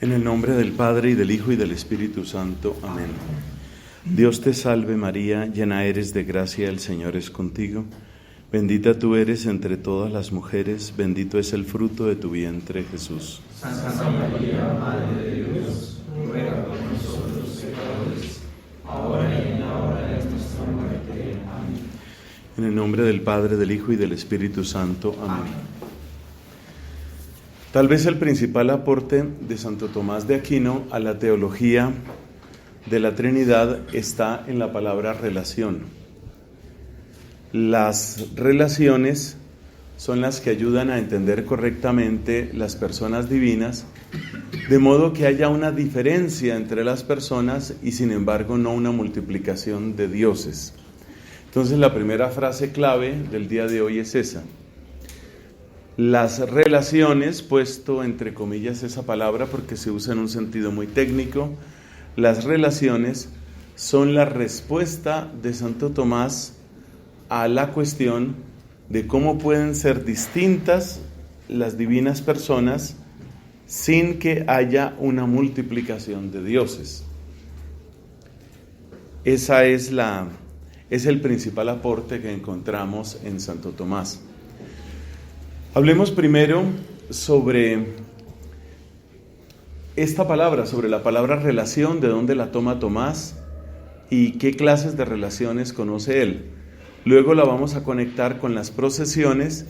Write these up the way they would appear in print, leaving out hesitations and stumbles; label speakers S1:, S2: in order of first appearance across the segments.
S1: En el nombre del Padre, y del Hijo, y del Espíritu Santo. Amén. Dios te salve María, llena eres de gracia, el Señor es contigo. Bendita tú eres entre todas las mujeres, bendito es el fruto de tu vientre, Jesús.
S2: Santa María, Madre de Dios, ruega por nosotros pecadores, ahora y en la hora de nuestra muerte. Amén.
S1: En el nombre del Padre, del Hijo, y del Espíritu Santo. Amén. Tal vez el principal aporte de Santo Tomás de Aquino a la teología de la Trinidad está en la palabra relación. Las relaciones son las que ayudan a entender correctamente las personas divinas, de modo que haya una diferencia entre las personas y sin embargo no una multiplicación de dioses. Entonces la primera frase clave del día de hoy es esa. Las relaciones, puesto entre comillas esa palabra porque se usa en un sentido muy técnico, las relaciones son la respuesta de Santo Tomás a la cuestión de cómo pueden ser distintas las divinas personas sin que haya una multiplicación de dioses. Es el principal aporte que encontramos en Santo Tomás. Hablemos primero sobre esta palabra, sobre la palabra relación, de dónde la toma Tomás y qué clases de relaciones conoce él. Luego la vamos a conectar con las procesiones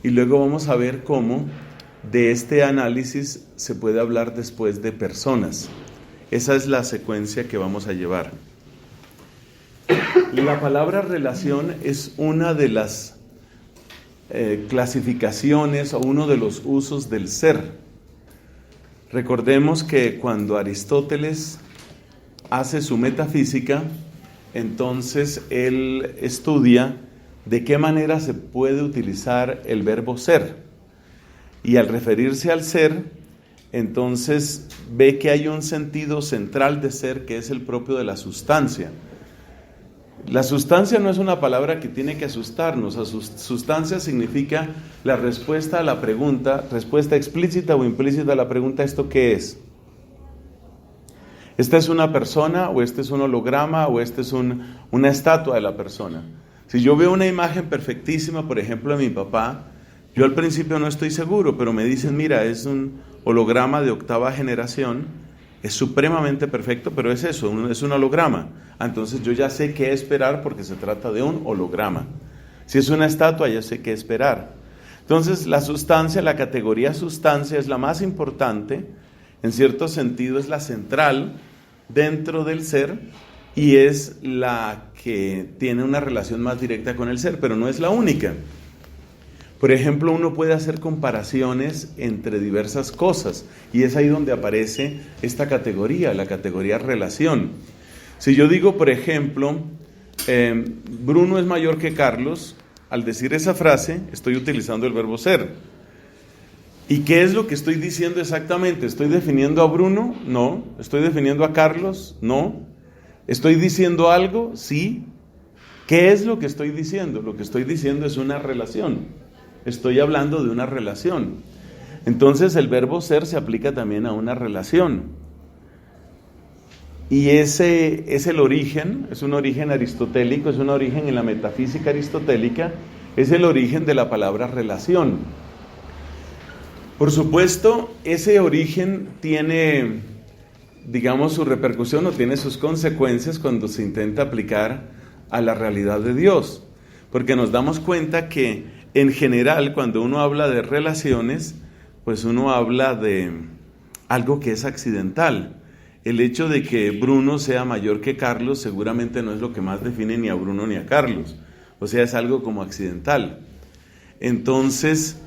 S1: y luego vamos a ver cómo de este análisis se puede hablar después de personas. Esa es la secuencia que vamos a llevar. La palabra relación es una de las clasificaciones o uno de los usos del ser. Recordemos que cuando Aristóteles hace su metafísica, entonces él estudia de qué manera se puede utilizar el verbo ser. Y al referirse al ser, entonces ve que hay un sentido central de ser que es el propio de la sustancia. La sustancia no es una palabra que tiene que asustarnos. Sustancia significa la respuesta a la pregunta, respuesta explícita o implícita a la pregunta, ¿esto qué es? ¿Esta es una persona o este es un holograma o este es una estatua de la persona? Si yo veo una imagen perfectísima, por ejemplo, de mi papá, yo al principio no estoy seguro, pero me dicen, mira, es un holograma de 8ª generación, es supremamente perfecto, pero es eso, es un holograma. Entonces yo ya sé qué esperar porque se trata de un holograma. Si es una estatua, ya sé qué esperar. Entonces la sustancia, la categoría sustancia es la más importante, en cierto sentido es la central dentro del ser y es la que tiene una relación más directa con el ser, pero no es la única. Por ejemplo, uno puede hacer comparaciones entre diversas cosas y es ahí donde aparece esta categoría, la categoría relación. Si yo digo, por ejemplo, Bruno es mayor que Carlos, al decir esa frase estoy utilizando el verbo ser. ¿Y qué es lo que estoy diciendo exactamente? ¿Estoy definiendo a Bruno? No. ¿Estoy definiendo a Carlos? No. ¿Estoy diciendo algo? Sí. ¿Qué es lo que estoy diciendo? Lo que estoy diciendo es una relación. Estoy hablando de una relación. Entonces el verbo ser se aplica también a una relación. Y ese es el origen, es un origen aristotélico, es un origen en la metafísica aristotélica, es el origen de la palabra relación. Por supuesto, ese origen tiene, digamos, su repercusión o tiene sus consecuencias cuando se intenta aplicar a la realidad de Dios. Porque nos damos cuenta que en general, cuando uno habla de relaciones, pues uno habla de algo que es accidental. El hecho de que Bruno sea mayor que Carlos seguramente no es lo que más define ni a Bruno ni a Carlos. O sea, es algo como accidental. Entonces,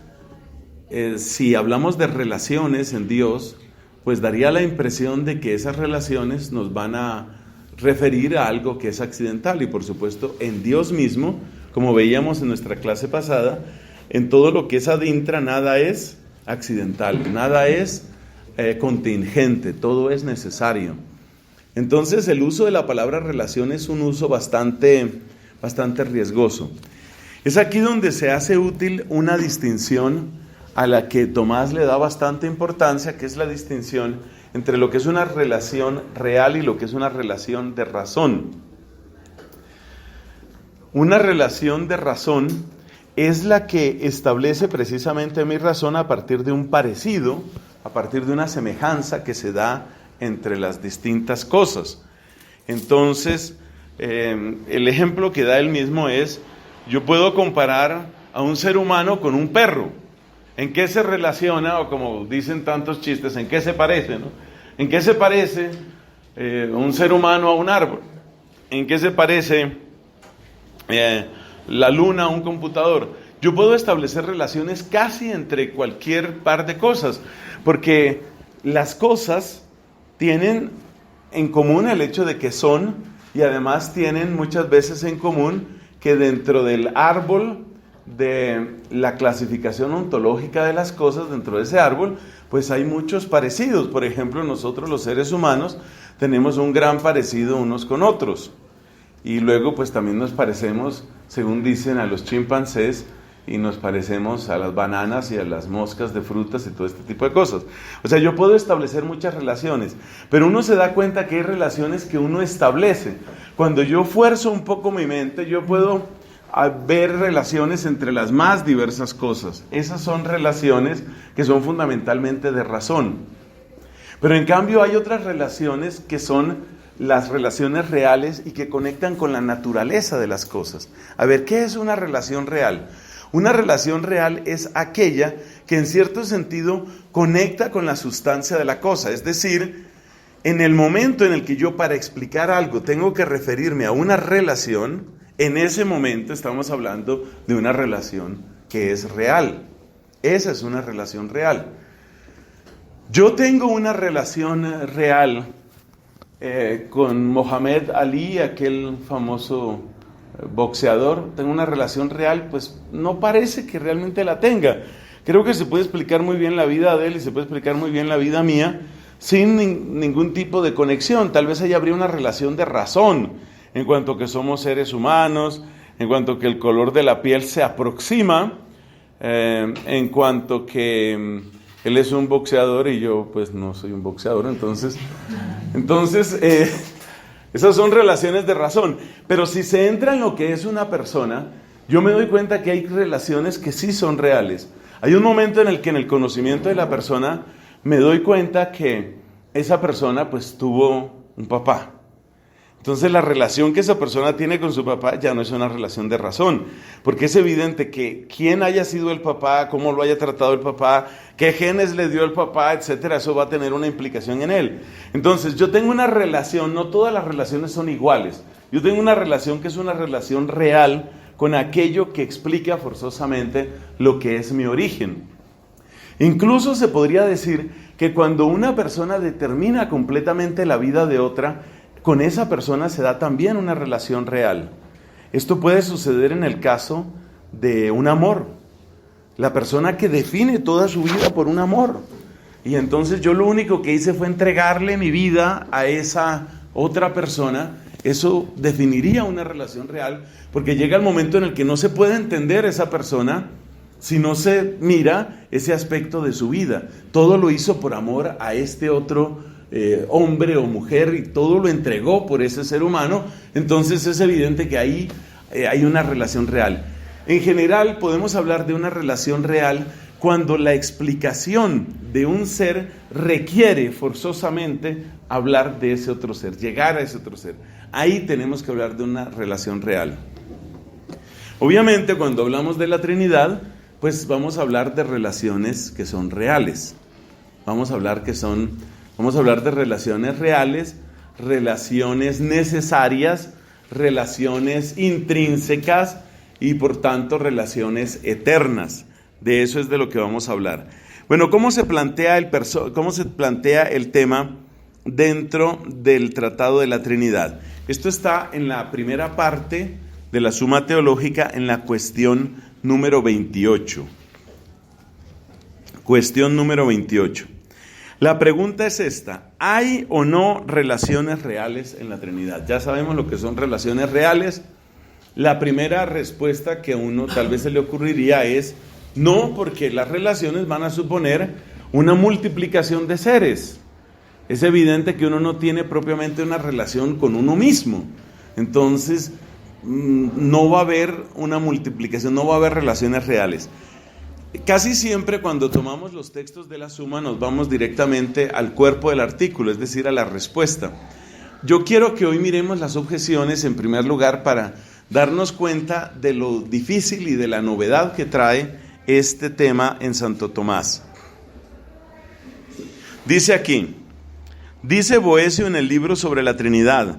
S1: si hablamos de relaciones en Dios, pues daría la impresión de que esas relaciones nos van a referir a algo que es accidental. Y por supuesto, en Dios mismo, como veíamos en nuestra clase pasada, en todo lo que es ad intra, nada es accidental, nada es contingente, todo es necesario. Entonces el uso de la palabra relación es un uso bastante riesgoso. Es aquí donde se hace útil una distinción a la que Tomás le da bastante importancia, que es la distinción entre lo que es una relación real y lo que es una relación de razón. Una relación de razón es la que establece precisamente mi razón a partir de un parecido, a partir de una semejanza que se da entre las distintas cosas. Entonces, el ejemplo que da él mismo es, yo puedo comparar a un ser humano con un perro. ¿En qué se relaciona? O como dicen tantos chistes, ¿en qué se parece, no? ¿En qué se parece un ser humano a un árbol? ¿En qué se parece la luna a un computador? Yo puedo establecer relaciones casi entre cualquier par de cosas, porque las cosas tienen en común el hecho de que son, y además tienen muchas veces en común que dentro del árbol de la clasificación ontológica de las cosas, dentro de ese árbol, pues hay muchos parecidos. Por ejemplo, nosotros los seres humanos tenemos un gran parecido unos con otros, y luego pues también nos parecemos, según dicen, a los chimpancés, y nos parecemos a las bananas y a las moscas de frutas y todo este tipo de cosas. O sea, yo puedo establecer muchas relaciones, pero uno se da cuenta que hay relaciones que uno establece. Cuando yo fuerzo un poco mi mente, yo puedo ver relaciones entre las más diversas cosas. Esas son relaciones que son fundamentalmente de razón. Pero en cambio hay otras relaciones que son las relaciones reales y que conectan con la naturaleza de las cosas. A ver, ¿qué es una relación real? Una relación real es aquella que en cierto sentido conecta con la sustancia de la cosa. Es decir, en el momento en el que yo para explicar algo tengo que referirme a una relación, en ese momento estamos hablando de una relación que es real. Esa es una relación real. Yo tengo una relación real con Mohamed Ali, aquel famoso boxeador. Tengo una relación real, pues no parece que realmente la tenga. Creo que se puede explicar muy bien la vida de él y se puede explicar muy bien la vida mía sin ningún tipo de conexión. Tal vez ahí habría una relación de razón en cuanto que somos seres humanos, en cuanto que el color de la piel se aproxima, en cuanto que él es un boxeador y yo pues no soy un boxeador. Entonces esas son relaciones de razón. Pero si se entra en lo que es una persona, yo me doy cuenta que hay relaciones que sí son reales. Hay un momento en el que en el conocimiento de la persona me doy cuenta que esa persona pues tuvo un papá. Entonces la relación que esa persona tiene con su papá ya no es una relación de razón, porque es evidente que quién haya sido el papá, cómo lo haya tratado el papá, qué genes le dio el papá, etcétera, eso va a tener una implicación en él. Entonces yo tengo una relación, no todas las relaciones son iguales, yo tengo una relación que es una relación real con aquello que explica forzosamente lo que es mi origen. Incluso se podría decir que cuando una persona determina completamente la vida de otra, con esa persona se da también una relación real. Esto puede suceder en el caso de un amor. La persona que define toda su vida por un amor. Y entonces yo lo único que hice fue entregarle mi vida a esa otra persona. Eso definiría una relación real, porque llega el momento en el que no se puede entender esa persona si no se mira ese aspecto de su vida. Todo lo hizo por amor a este otro hombre o mujer, y todo lo entregó por ese ser humano. Entonces es evidente que ahí hay una relación real. En general podemos hablar de una relación real cuando la explicación de un ser requiere forzosamente hablar de ese otro ser, llegar a ese otro ser. Ahí tenemos que hablar de una relación real. Obviamente cuando hablamos de la Trinidad, pues vamos a hablar de relaciones que son reales. Vamos a hablar de relaciones reales, relaciones necesarias, relaciones intrínsecas y por tanto relaciones eternas. De eso es de lo que vamos a hablar. Bueno, ¿cómo se plantea el tema dentro del Tratado de la Trinidad? Esto está en la primera parte de la Suma Teológica, en la cuestión número 28. Cuestión número 28. La pregunta es esta: ¿hay o no relaciones reales en la Trinidad? Ya sabemos lo que son relaciones reales. La primera respuesta que a uno tal vez se le ocurriría es: No, porque las relaciones van a suponer una multiplicación de seres. Es evidente que uno no tiene propiamente una relación con uno mismo. Entonces, no va a haber una multiplicación, no va a haber relaciones reales. Casi siempre cuando tomamos los textos de la suma nos vamos directamente al cuerpo del artículo, es decir, a la respuesta. Yo quiero que hoy miremos las objeciones en primer lugar para darnos cuenta de lo difícil y de la novedad que trae este tema en Santo Tomás. Dice aquí, dice Boecio en el libro sobre la Trinidad: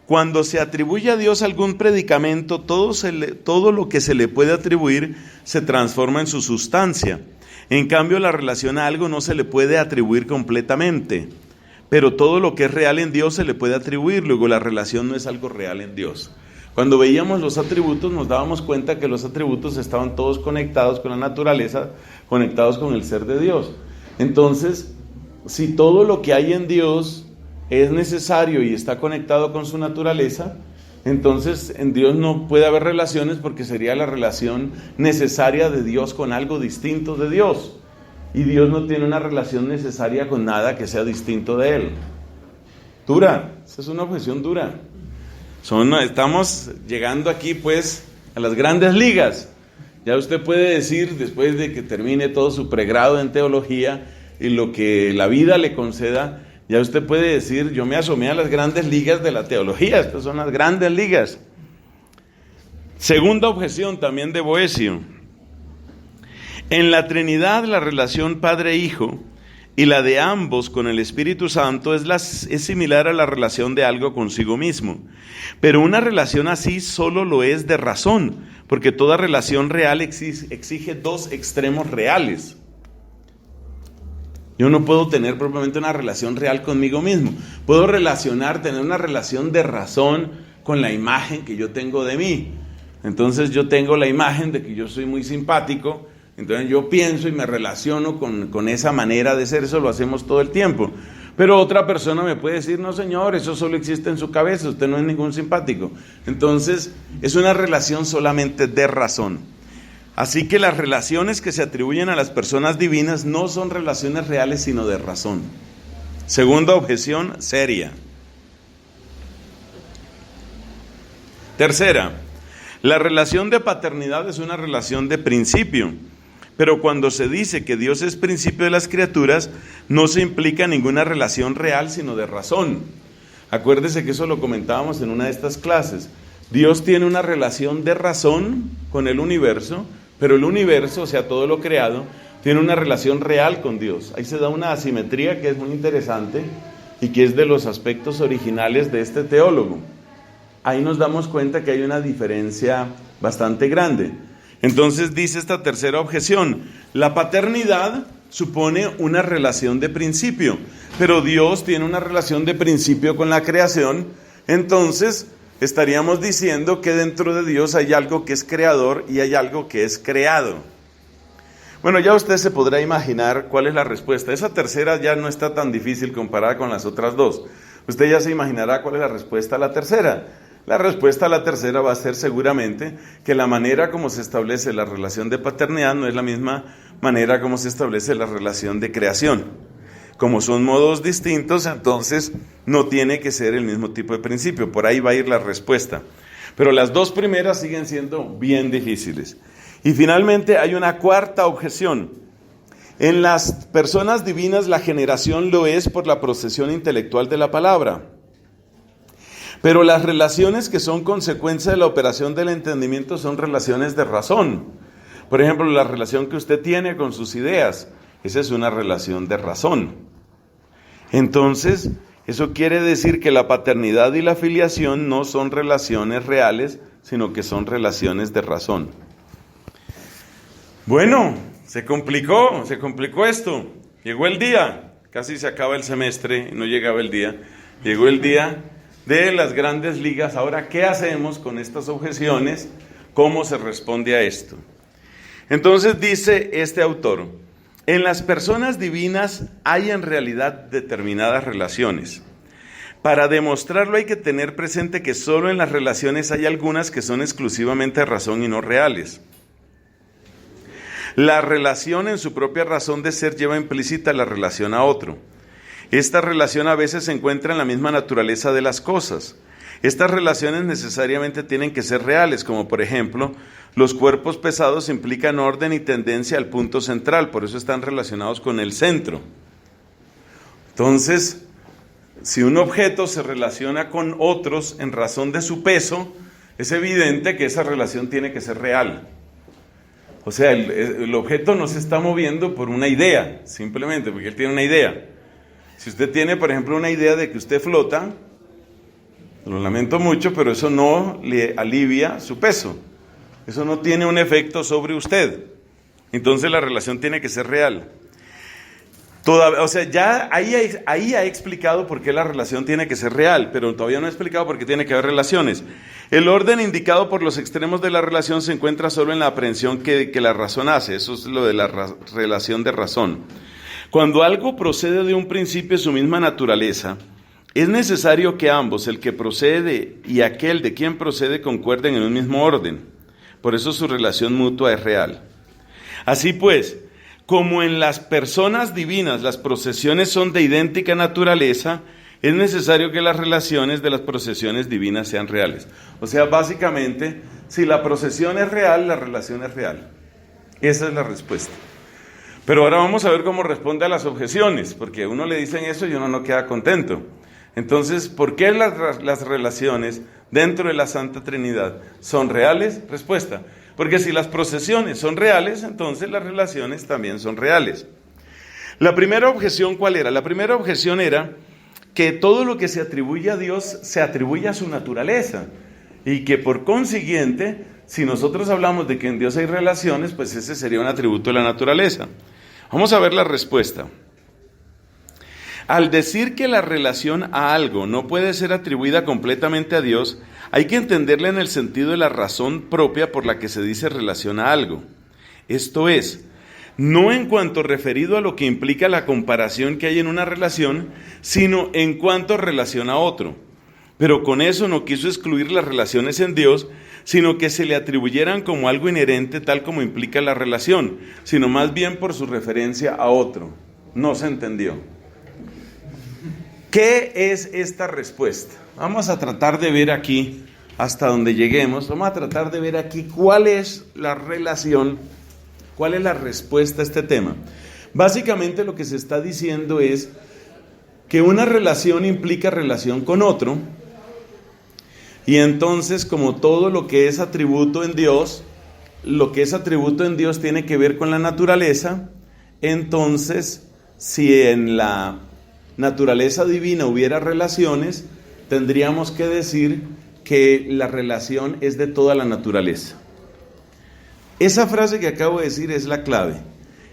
S1: cuando se atribuye a Dios algún predicamento, todo lo que se le puede atribuir se transforma en su sustancia. En cambio, la relación a algo no se le puede atribuir completamente, pero todo lo que es real en Dios se le puede atribuir. Luego, la relación no es algo real en Dios. Cuando veíamos los atributos, nos dábamos cuenta que los atributos estaban todos conectados con la naturaleza, conectados con el ser de Dios. Entonces, si todo lo que hay en Dios es necesario y está conectado con su naturaleza, entonces en Dios no puede haber relaciones, porque sería la relación necesaria de Dios con algo distinto de Dios. Y Dios no tiene una relación necesaria con nada que sea distinto de Él. Dura, esa es una objeción dura. Estamos llegando aquí pues a las grandes ligas. Ya usted puede decir, después de que termine todo su pregrado en teología y lo que la vida le conceda, ya usted puede decir: yo me asomé a las grandes ligas de la teología. Estas son las grandes ligas. Segunda objeción también de Boecio: en la Trinidad la relación Padre-Hijo y la de ambos con el Espíritu Santo es similar a la relación de algo consigo mismo. Pero una relación así solo lo es de razón, porque toda relación real exige dos extremos reales. Yo no puedo tener propiamente una relación real conmigo mismo. Puedo tener una relación de razón con la imagen que yo tengo de mí. Entonces yo tengo la imagen de que yo soy muy simpático, entonces yo pienso y me relaciono con esa manera de ser. Eso lo hacemos todo el tiempo. Pero otra persona me puede decir: no, señor, eso solo existe en su cabeza, usted no es ningún simpático. Entonces es una relación solamente de razón. Así que las relaciones que se atribuyen a las personas divinas no son relaciones reales, sino de razón. Segunda objeción seria. Tercera, la relación de paternidad es una relación de principio, pero cuando se dice que Dios es principio de las criaturas, no se implica ninguna relación real, sino de razón. Acuérdese que eso lo comentábamos en una de estas clases. Dios tiene una relación de razón con el universo, pero el universo, o sea, todo lo creado, tiene una relación real con Dios. Ahí se da una asimetría que es muy interesante y que es de los aspectos originales de este teólogo. Ahí nos damos cuenta que hay una diferencia bastante grande. Entonces dice esta tercera objeción: la paternidad supone una relación de principio, pero Dios tiene una relación de principio con la creación. Entonces estaríamos diciendo que dentro de Dios hay algo que es creador y hay algo que es creado. Bueno, ya usted se podrá imaginar cuál es la respuesta. Esa tercera ya no está tan difícil comparada con las otras dos. Usted ya se imaginará cuál es la respuesta a la tercera. La respuesta a la tercera va a ser seguramente que la manera como se establece la relación de paternidad no es la misma manera como se establece la relación de creación. Como son modos distintos, entonces no tiene que ser el mismo tipo de principio. Por ahí va a ir la respuesta. Pero las dos primeras siguen siendo bien difíciles. Y finalmente hay una cuarta objeción. En las personas divinas la generación lo es por la procesión intelectual de la palabra. Pero las relaciones que son consecuencia de la operación del entendimiento son relaciones de razón. Por ejemplo, la relación que usted tiene con sus ideas, esa es una relación de razón. Entonces, eso quiere decir que la paternidad y la filiación no son relaciones reales, sino que son relaciones de razón. Bueno, se complicó esto. Llegó el día, casi se acaba el semestre, no llegaba el día. Llegó el día de las grandes ligas. Ahora, ¿qué hacemos con estas objeciones? ¿Cómo se responde a esto? Entonces dice este autor: en las personas divinas hay en realidad determinadas relaciones. Para demostrarlo hay que tener presente que solo en las relaciones hay algunas que son exclusivamente razón y no reales. La relación en su propia razón de ser lleva implícita la relación a otro. Esta relación a veces se encuentra en la misma naturaleza de las cosas. Estas relaciones necesariamente tienen que ser reales, como por ejemplo, los cuerpos pesados implican orden y tendencia al punto central, por eso están relacionados con el centro. Entonces, si un objeto se relaciona con otros en razón de su peso, es evidente que esa relación tiene que ser real. O sea, el objeto no se está moviendo por una idea, simplemente porque él tiene una idea. Si usted tiene, por ejemplo, una idea de que usted flota, lo lamento mucho, pero eso no le alivia su peso. Eso no tiene un efecto sobre usted. Entonces la relación tiene que ser real. O sea, ya ahí ha explicado por qué la relación tiene que ser real, pero todavía no ha explicado por qué tiene que haber relaciones. El orden indicado por los extremos de la relación se encuentra solo en la aprehensión que la razón hace. Eso es lo de la relación de razón. Cuando algo procede de un principio de su misma naturaleza, es necesario que ambos, el que procede y aquel de quien procede, concuerden en un mismo orden. Por eso su relación mutua es real. Así pues, como en las personas divinas las procesiones son de idéntica naturaleza, es necesario que las relaciones de las procesiones divinas sean reales. O sea, básicamente, si la procesión es real, la relación es real. Esa es la respuesta. Pero ahora vamos a ver cómo responde a las objeciones, porque a uno le dicen eso y uno no queda contento. Entonces, ¿por qué las relaciones dentro de la Santa Trinidad son reales? Respuesta, porque si las procesiones son reales, entonces las relaciones también son reales. La primera objeción, ¿cuál era? La primera objeción era que todo lo que se atribuye a Dios se atribuye a su naturaleza, y que por consiguiente, si nosotros hablamos de que en Dios hay relaciones, pues ese sería un atributo de la naturaleza. Vamos a ver la respuesta. Al decir que la relación a algo no puede ser atribuida completamente a Dios, hay que entenderla en el sentido de la razón propia por la que se dice relación a algo. Esto es, no en cuanto referido a lo que implica la comparación que hay en una relación, sino en cuanto relación a otro. Pero con eso no quiso excluir las relaciones en Dios, sino que se le atribuyeran como algo inherente tal como implica la relación, sino más bien por su referencia a otro. No se entendió. ¿Qué es esta respuesta? Vamos a tratar de ver aquí, hasta donde lleguemos, vamos a tratar de ver aquí cuál es la relación, cuál es la respuesta a este tema. Básicamente lo que se está diciendo es que una relación implica relación con otro, y entonces como todo lo que es atributo en Dios, lo que es atributo en Dios tiene que ver con la naturaleza, entonces si en la naturaleza divina hubiera relaciones, tendríamos que decir que la relación es de toda la naturaleza. Esa frase que acabo de decir es la clave.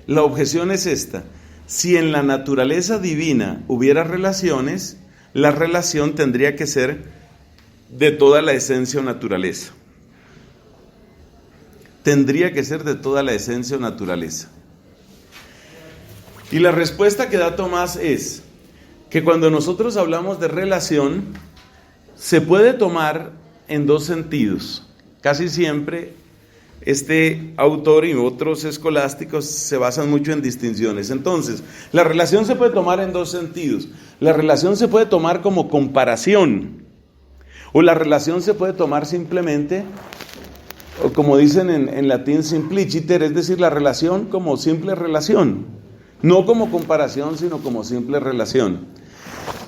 S1: La objeción es esta: si en la naturaleza divina hubiera relaciones, la relación tendría que ser de toda la esencia o naturaleza. Tendría que ser de toda la esencia o naturaleza. Y la respuesta que da Tomás es que cuando nosotros hablamos de relación, se puede tomar en dos sentidos. Casi siempre este autor y otros escolásticos se basan mucho en distinciones. Entonces, la relación se puede tomar en dos sentidos. La relación se puede tomar como comparación, o la relación se puede tomar simplemente, o como dicen en latín, simpliciter, es decir, la relación como simple relación, no como comparación, sino como simple relación.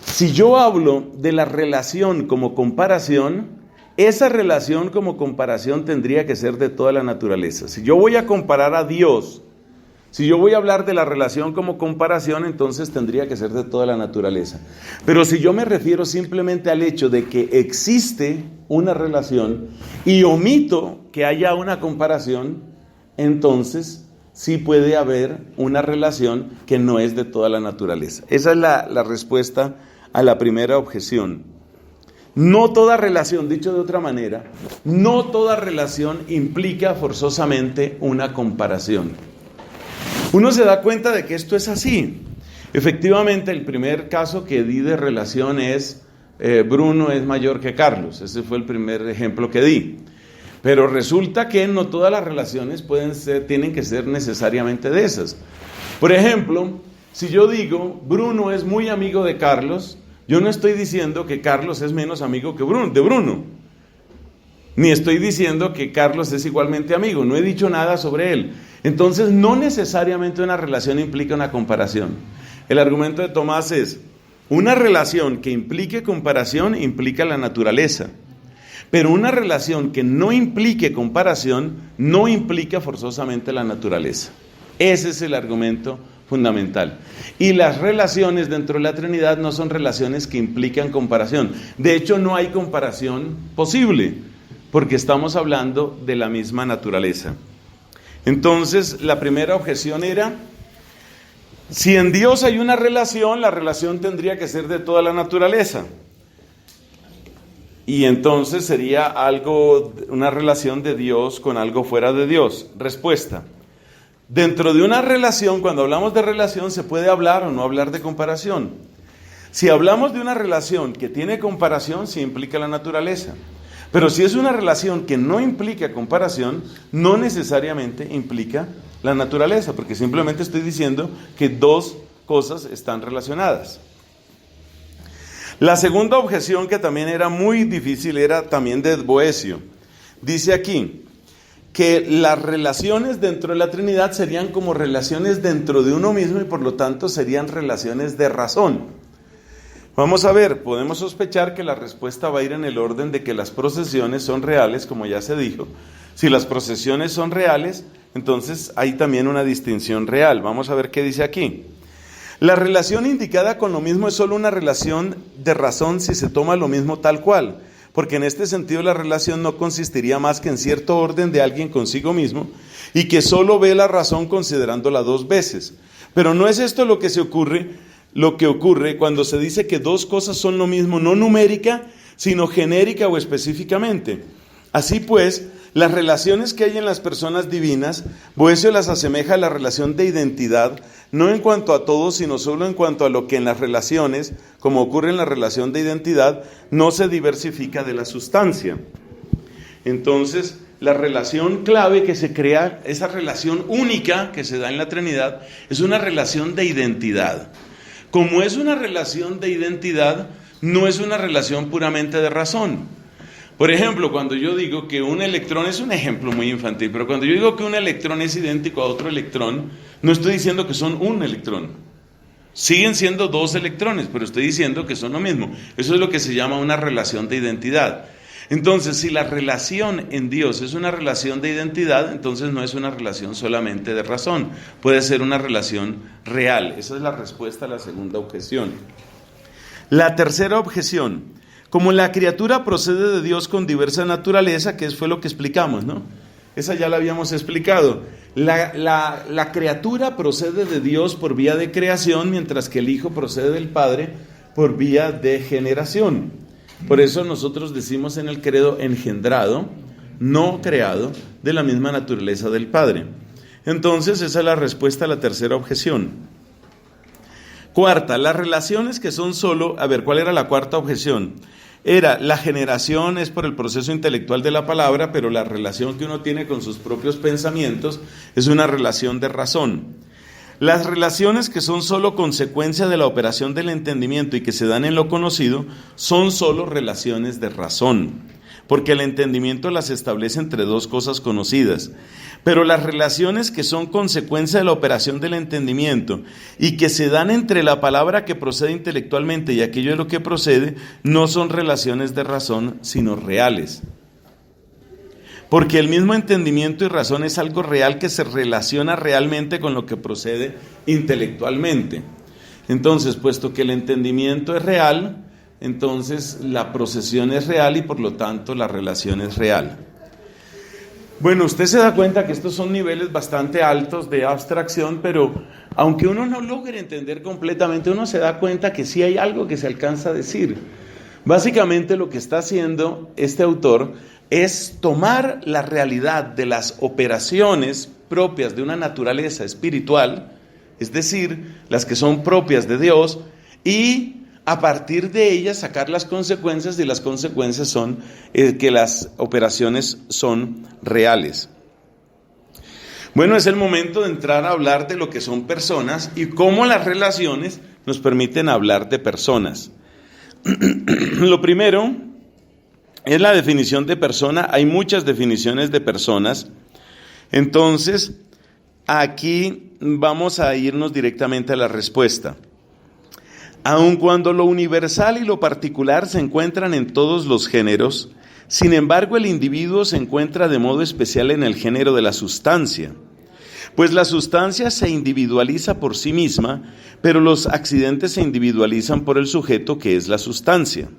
S1: Si yo hablo de la relación como comparación, esa relación como comparación tendría que ser de toda la naturaleza. Si yo voy a comparar a Dios, si yo voy a hablar de la relación como comparación, entonces tendría que ser de toda la naturaleza. Pero si yo me refiero simplemente al hecho de que existe una relación y omito que haya una comparación, entonces sí puede haber una relación que no es de toda la naturaleza. Esa es la respuesta a la primera objeción. No toda relación, dicho de otra manera, no toda relación implica forzosamente una comparación. Uno se da cuenta de que esto es así. Efectivamente, el primer caso que di de relación es Bruno es mayor que Carlos. Ese fue el primer ejemplo que di. Pero resulta que no todas las relaciones tienen que ser necesariamente de esas. Por ejemplo, si yo digo, Bruno es muy amigo de Carlos, yo no estoy diciendo que Carlos es menos amigo que de Bruno. Ni estoy diciendo que Carlos es igualmente amigo, no he dicho nada sobre él. Entonces, no necesariamente una relación implica una comparación. El argumento de Tomás es, una relación que implique comparación implica la naturaleza. Pero una relación que no implique comparación no implica forzosamente la naturaleza. Ese es el argumento fundamental. Y las relaciones dentro de la Trinidad no son relaciones que implican comparación. De hecho, no hay comparación posible, porque estamos hablando de la misma naturaleza. Entonces, la primera objeción era, si en Dios hay una relación, la relación tendría que ser de toda la naturaleza. Y entonces sería una relación de Dios con algo fuera de Dios. Respuesta. Dentro de una relación, cuando hablamos de relación, se puede hablar o no hablar de comparación. Si hablamos de una relación que tiene comparación, sí implica la naturaleza. Pero si es una relación que no implica comparación, no necesariamente implica la naturaleza, porque simplemente estoy diciendo que dos cosas están relacionadas. La segunda objeción, que también era muy difícil, era también de Boecio. Dice aquí que las relaciones dentro de la Trinidad serían como relaciones dentro de uno mismo y por lo tanto serían relaciones de razón. Vamos a ver, podemos sospechar que la respuesta va a ir en el orden de que las procesiones son reales, como ya se dijo. Si las procesiones son reales, entonces hay también una distinción real. Vamos a ver qué dice aquí. La relación indicada con lo mismo es solo una relación de razón si se toma lo mismo tal cual, porque en este sentido la relación no consistiría más que en cierto orden de alguien consigo mismo y que solo ve la razón considerándola dos veces. Pero no es esto lo que ocurre cuando se dice que dos cosas son lo mismo, no numérica, sino genérica o específicamente. Así pues, las relaciones que hay en las personas divinas, Boecio las asemeja a la relación de identidad, no en cuanto a todo, sino solo en cuanto a lo que en las relaciones, como ocurre en la relación de identidad, no se diversifica de la sustancia. Entonces, la relación clave que se crea, esa relación única que se da en la Trinidad, es una relación de identidad. Como es una relación de identidad, no es una relación puramente de razón. Por ejemplo, cuando yo digo que un electrón, es un ejemplo muy infantil, pero cuando yo digo que un electrón es idéntico a otro electrón, no estoy diciendo que son un electrón. Siguen siendo dos electrones, pero estoy diciendo que son lo mismo. Eso es lo que se llama una relación de identidad. Entonces, si la relación en Dios es una relación de identidad, entonces no es una relación solamente de razón, puede ser una relación real. Esa es la respuesta a la segunda objeción. La tercera objeción: como la criatura procede de Dios con diversa naturaleza, que fue lo que explicamos, ¿no? Esa ya la habíamos explicado. La criatura procede de Dios por vía de creación, mientras que el Hijo procede del Padre por vía de generación. Por eso nosotros decimos en el credo engendrado, no creado, de la misma naturaleza del Padre. Entonces, esa es la respuesta a la tercera objeción. Cuarta, las relaciones que son solo... A ver, ¿cuál era la cuarta objeción? Era, la generación es por el proceso intelectual de la palabra, pero la relación que uno tiene con sus propios pensamientos es una relación de razón. Las relaciones que son solo consecuencia de la operación del entendimiento y que se dan en lo conocido son solo relaciones de razón, porque el entendimiento las establece entre dos cosas conocidas. Pero las relaciones que son consecuencia de la operación del entendimiento y que se dan entre la palabra que procede intelectualmente y aquello de lo que procede, no son relaciones de razón, sino reales. Porque el mismo entendimiento y razón es algo real que se relaciona realmente con lo que procede intelectualmente. Entonces, puesto que el entendimiento es real, entonces la procesión es real y por lo tanto la relación es real. Bueno, usted se da cuenta que estos son niveles bastante altos de abstracción, pero aunque uno no logre entender completamente, uno se da cuenta que sí hay algo que se alcanza a decir. Básicamente lo que está haciendo este autor es tomar la realidad de las operaciones propias de una naturaleza espiritual, es decir, las que son propias de Dios, y a partir de ellas sacar las consecuencias, y las consecuencias son que las operaciones son reales. Bueno, es el momento de entrar a hablar de lo que son personas y cómo las relaciones nos permiten hablar de personas. Lo primero es la definición de persona. Hay muchas definiciones de personas. Entonces, aquí vamos a irnos directamente a la respuesta. Aun cuando lo universal y lo particular se encuentran en todos los géneros, sin embargo el individuo se encuentra de modo especial en el género de la sustancia, pues la sustancia se individualiza por sí misma, pero los accidentes se individualizan por el sujeto que es la sustancia.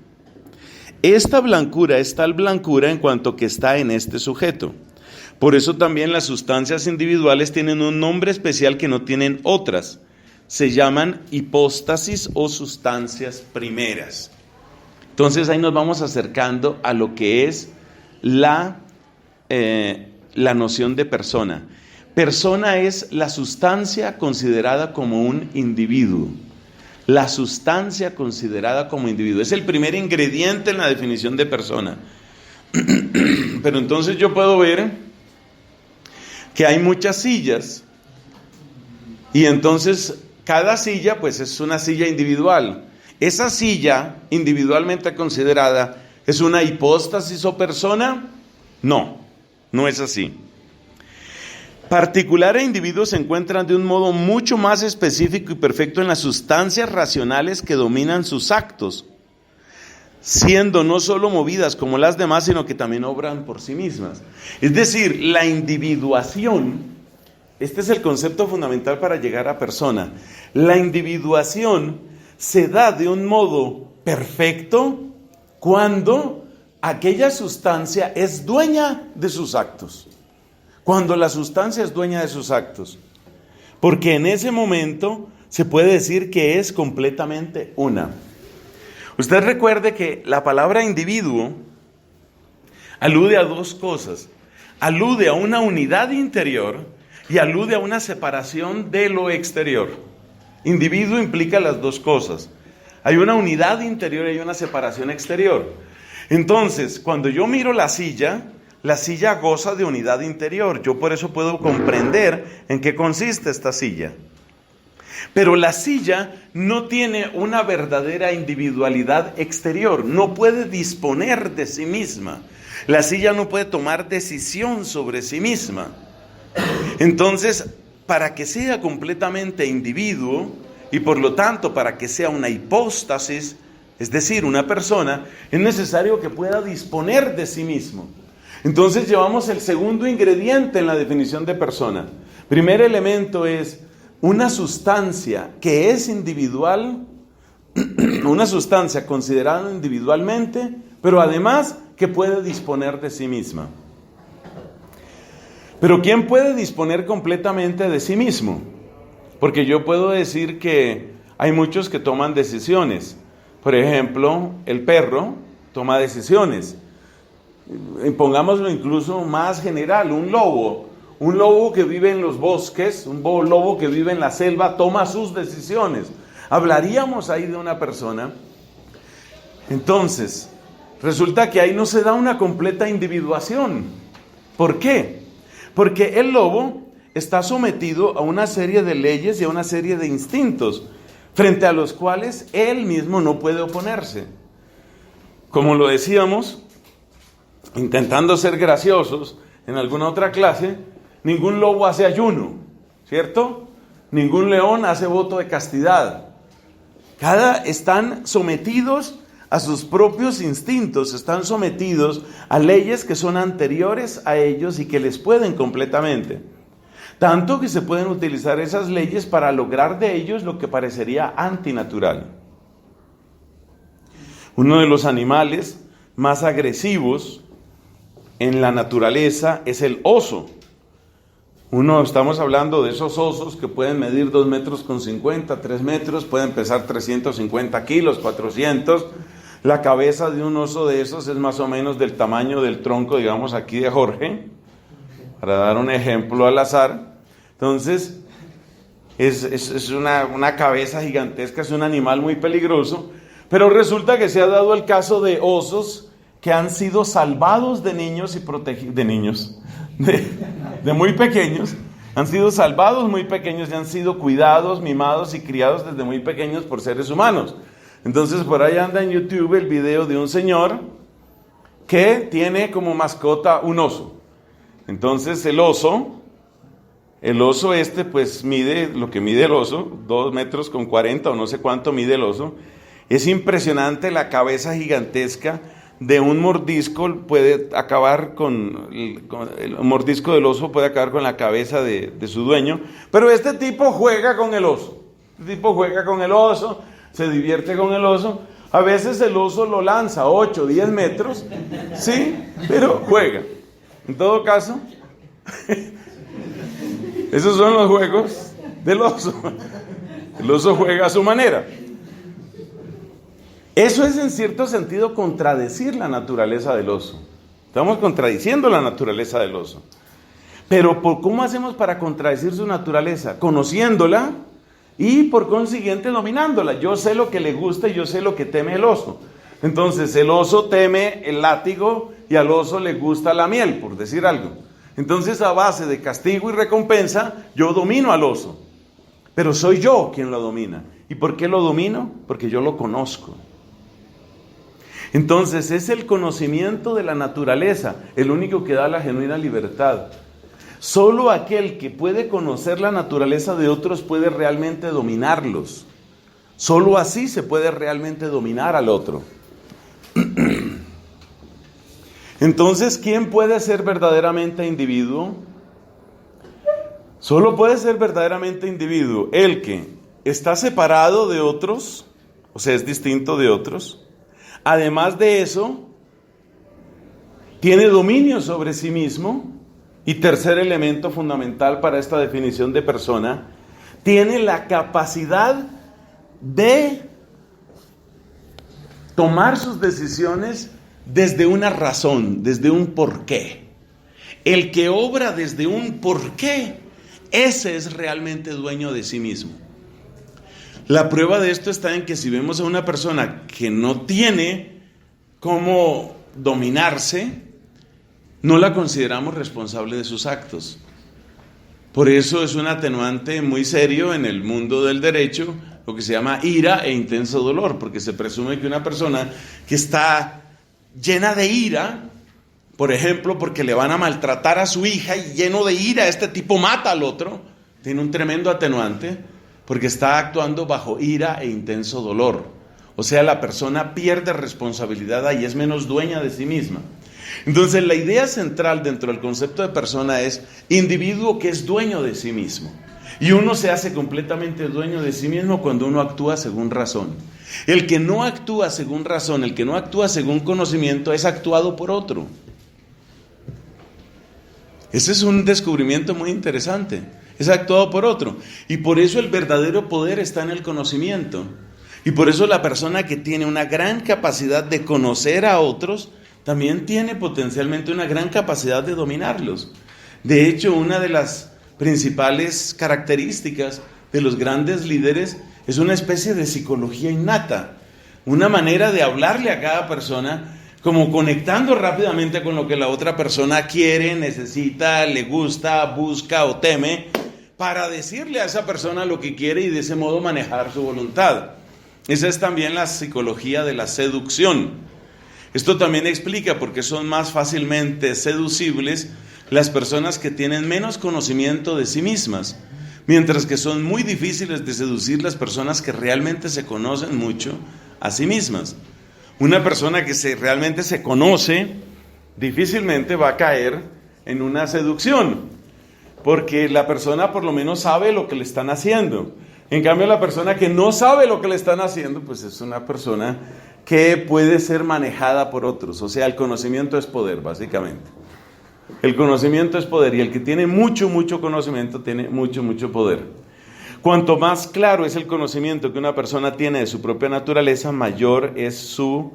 S1: Esta blancura es tal blancura en cuanto que está en este sujeto. Por eso también las sustancias individuales tienen un nombre especial que no tienen otras. Se llaman hipóstasis o sustancias primeras. Entonces ahí nos vamos acercando a lo que es la noción de persona. Persona es la sustancia considerada como un individuo. La sustancia considerada como individuo. Es el primer ingrediente en la definición de persona. Pero entonces yo puedo ver que hay muchas sillas. Y entonces cada silla pues es una silla individual. Esa silla individualmente considerada ¿es una hipóstasis o persona? No, no es así. Particular e individuo se encuentran de un modo mucho más específico y perfecto en las sustancias racionales que dominan sus actos, siendo no solo movidas como las demás, sino que también obran por sí mismas. Es decir, la individuación, este es el concepto fundamental para llegar a persona. La individuación se da de un modo perfecto cuando aquella sustancia es dueña de sus actos. Cuando la sustancia es dueña de sus actos. Porque en ese momento se puede decir que es completamente una. Usted recuerde que la palabra individuo alude a dos cosas. Alude a una unidad interior y alude a una separación de lo exterior. Individuo implica las dos cosas. Hay una unidad interior y hay una separación exterior. Entonces, cuando yo miro la silla goza de unidad interior. Yo por eso puedo comprender en qué consiste esta silla. Pero la silla no tiene una verdadera individualidad exterior. No puede disponer de sí misma. La silla no puede tomar decisión sobre sí misma. Entonces, para que sea completamente individuo y por lo tanto para que sea una hipóstasis, es decir, una persona, es necesario que pueda disponer de sí mismo. Entonces llevamos el segundo ingrediente en la definición de persona. Primer elemento es una sustancia que es individual, una sustancia considerada individualmente, pero además que puede disponer de sí misma. Pero ¿quién puede disponer completamente de sí mismo? Porque yo puedo decir que hay muchos que toman decisiones. Por ejemplo, el perro toma decisiones. Pongámoslo incluso más general, un lobo que vive en los bosques, un lobo que vive en la selva, toma sus decisiones. Hablaríamos ahí de una persona. Entonces, resulta que ahí no se da una completa individuación. ¿Por qué? Porque el lobo está sometido a una serie de leyes y a una serie de instintos, frente a los cuales él mismo no puede oponerse. Como lo decíamos, intentando ser graciosos en alguna otra clase, ningún lobo hace ayuno, ¿cierto? Ningún león hace voto de castidad. Están sometidos a sus propios instintos, están sometidos a leyes que son anteriores a ellos y que les pueden completamente. Tanto que se pueden utilizar esas leyes para lograr de ellos lo que parecería antinatural. Uno de los animales más agresivos en la naturaleza es el oso. Estamos hablando de esos osos que pueden medir 2,50 metros, 3 metros, pueden pesar 350 kilos, 400. La cabeza de un oso de esos es más o menos del tamaño del tronco, digamos aquí de Jorge, para dar un ejemplo al azar. Entonces, es una cabeza gigantesca, es un animal muy peligroso, Pero resulta que se ha dado el caso de osos que han sido salvados de niños y protegidos, de muy pequeños, han sido salvados muy pequeños y han sido cuidados, mimados y criados desde muy pequeños por seres humanos. Entonces por ahí anda en YouTube el video de un señor que tiene como mascota un oso. Entonces el oso pues mide lo que mide el oso, 2 metros con 40 o no sé cuánto mide el oso. Es impresionante la cabeza gigantesca. De un mordisco puede acabar el mordisco del oso puede acabar con la cabeza de su dueño. Pero este tipo juega con el oso. Se divierte con el oso. A veces el oso lo lanza 8, 10 metros, sí, pero juega. En todo caso, esos son los juegos del oso. El oso juega a su manera. Eso es en cierto sentido contradecir la naturaleza del oso. Estamos contradiciendo la naturaleza del oso. Pero ¿cómo hacemos para contradecir su naturaleza? Conociéndola y por consiguiente dominándola. Yo sé lo que le gusta y yo sé lo que teme el oso. Entonces el oso teme el látigo y al oso le gusta la miel, por decir algo. Entonces a base de castigo y recompensa yo domino al oso. Pero soy yo quien lo domina. ¿Y por qué lo domino? Porque yo lo conozco. Entonces es el conocimiento de la naturaleza el único que da la genuina libertad. Solo aquel que puede conocer la naturaleza de otros puede realmente dominarlos. Solo así se puede realmente dominar al otro. Entonces, ¿quién puede ser verdaderamente individuo? Solo puede ser verdaderamente individuo el que está separado de otros, o sea, es distinto de otros. Además de eso, tiene dominio sobre sí mismo. Y tercer elemento fundamental para esta definición de persona, tiene la capacidad de tomar sus decisiones desde una razón, desde un porqué. El que obra desde un porqué, ese es realmente dueño de sí mismo. La prueba de esto está en que si vemos a una persona que no tiene cómo dominarse, no la consideramos responsable de sus actos. Por eso es un atenuante muy serio en el mundo del derecho, lo que se llama ira e intenso dolor, porque se presume que una persona que está llena de ira, por ejemplo, porque le van a maltratar a su hija y lleno de ira, este tipo mata al otro, tiene un tremendo atenuante, porque está actuando bajo ira e intenso dolor. O sea, la persona pierde responsabilidad y es menos dueña de sí misma. Entonces, la idea central dentro del concepto de persona es individuo que es dueño de sí mismo. Y uno se hace completamente dueño de sí mismo cuando uno actúa según razón. El que no actúa según razón, el que no actúa según conocimiento, es actuado por otro. Ese es un descubrimiento muy interesante. Es actuado por otro. Y por eso el verdadero poder está en el conocimiento. Y por eso la persona que tiene una gran capacidad de conocer a otros, también tiene potencialmente una gran capacidad de dominarlos. De hecho, una de las principales características de los grandes líderes es una especie de psicología innata, una manera de hablarle a cada persona, como conectando rápidamente con lo que la otra persona quiere, necesita, le gusta, busca o teme, para decirle a esa persona lo que quiere y de ese modo manejar su voluntad. Esa es también la psicología de la seducción. Esto también explica por qué son más fácilmente seducibles las personas que tienen menos conocimiento de sí mismas, mientras que son muy difíciles de seducir las personas que realmente se conocen mucho a sí mismas. Una persona que realmente se conoce difícilmente va a caer en una seducción, porque la persona por lo menos sabe lo que le están haciendo. En cambio, la persona que no sabe lo que le están haciendo, pues es una persona que puede ser manejada por otros. O sea, el conocimiento es poder, básicamente. El conocimiento es poder, y el que tiene mucho conocimiento tiene mucho poder. Cuanto más claro es el conocimiento que una persona tiene de su propia naturaleza, mayor es su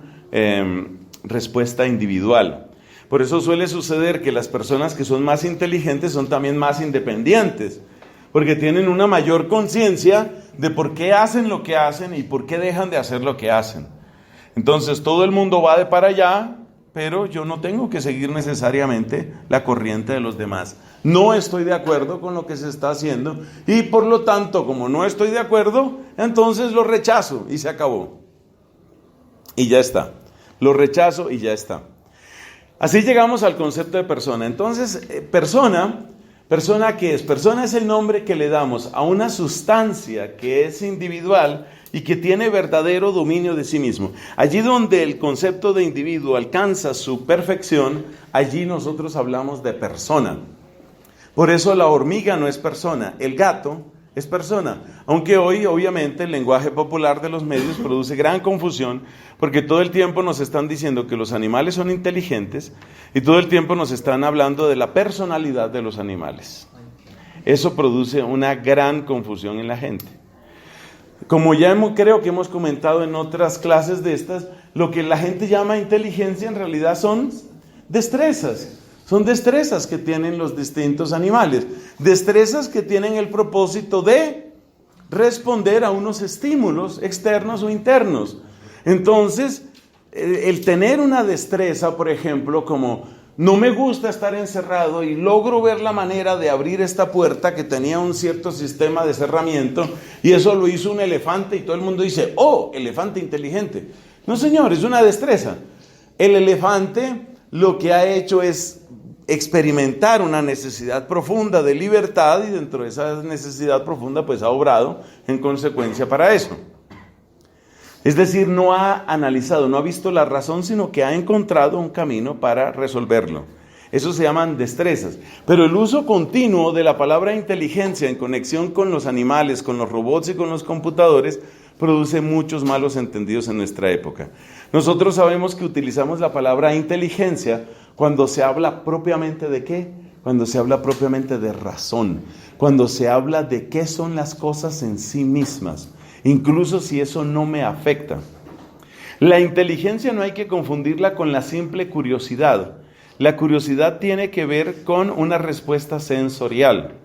S1: respuesta individual. Por eso suele suceder que las personas que son más inteligentes son también más independientes, porque tienen una mayor conciencia de por qué hacen lo que hacen y por qué dejan de hacer lo que hacen. Entonces todo el mundo va de para allá, pero yo no tengo que seguir necesariamente la corriente de los demás. No estoy de acuerdo con lo que se está haciendo y por lo tanto, como no estoy de acuerdo, entonces lo rechazo y se acabó. Y ya está. Lo rechazo y ya está. Así llegamos al concepto de persona. Entonces, ¿persona qué es? Persona es el nombre que le damos a una sustancia que es individual y que tiene verdadero dominio de sí mismo. Allí donde el concepto de individuo alcanza su perfección, allí nosotros hablamos de persona. Por eso la hormiga no es persona, el gato es persona. Aunque hoy, obviamente, el lenguaje popular de los medios produce gran confusión, porque todo el tiempo nos están diciendo que los animales son inteligentes y todo el tiempo nos están hablando de la personalidad de los animales. Eso produce una gran confusión en la gente. Como ya creo que hemos comentado en otras clases de estas, lo que la gente llama inteligencia en realidad son destrezas. Son destrezas que tienen los distintos animales. Destrezas que tienen el propósito de responder a unos estímulos externos o internos. Entonces, el tener una destreza, por ejemplo, como no me gusta estar encerrado y logro ver la manera de abrir esta puerta que tenía un cierto sistema de cerramiento y eso lo hizo un elefante y todo el mundo dice, ¡oh, elefante inteligente! No, señor, es una destreza. El elefante lo que ha hecho es experimentar una necesidad profunda de libertad y dentro de esa necesidad profunda pues ha obrado en consecuencia para eso. Es decir, no ha analizado, no ha visto la razón, sino que ha encontrado un camino para resolverlo. Eso se llaman destrezas. Pero el uso continuo de la palabra inteligencia en conexión con los animales, con los robots y con los computadores produce muchos malos entendidos en nuestra época. Nosotros sabemos que utilizamos la palabra inteligencia cuando se habla propiamente de ¿qué? Cuando se habla propiamente de razón, cuando se habla de qué son las cosas en sí mismas, incluso si eso no me afecta. La inteligencia no hay que confundirla con la simple curiosidad. La curiosidad tiene que ver con una respuesta sensorial.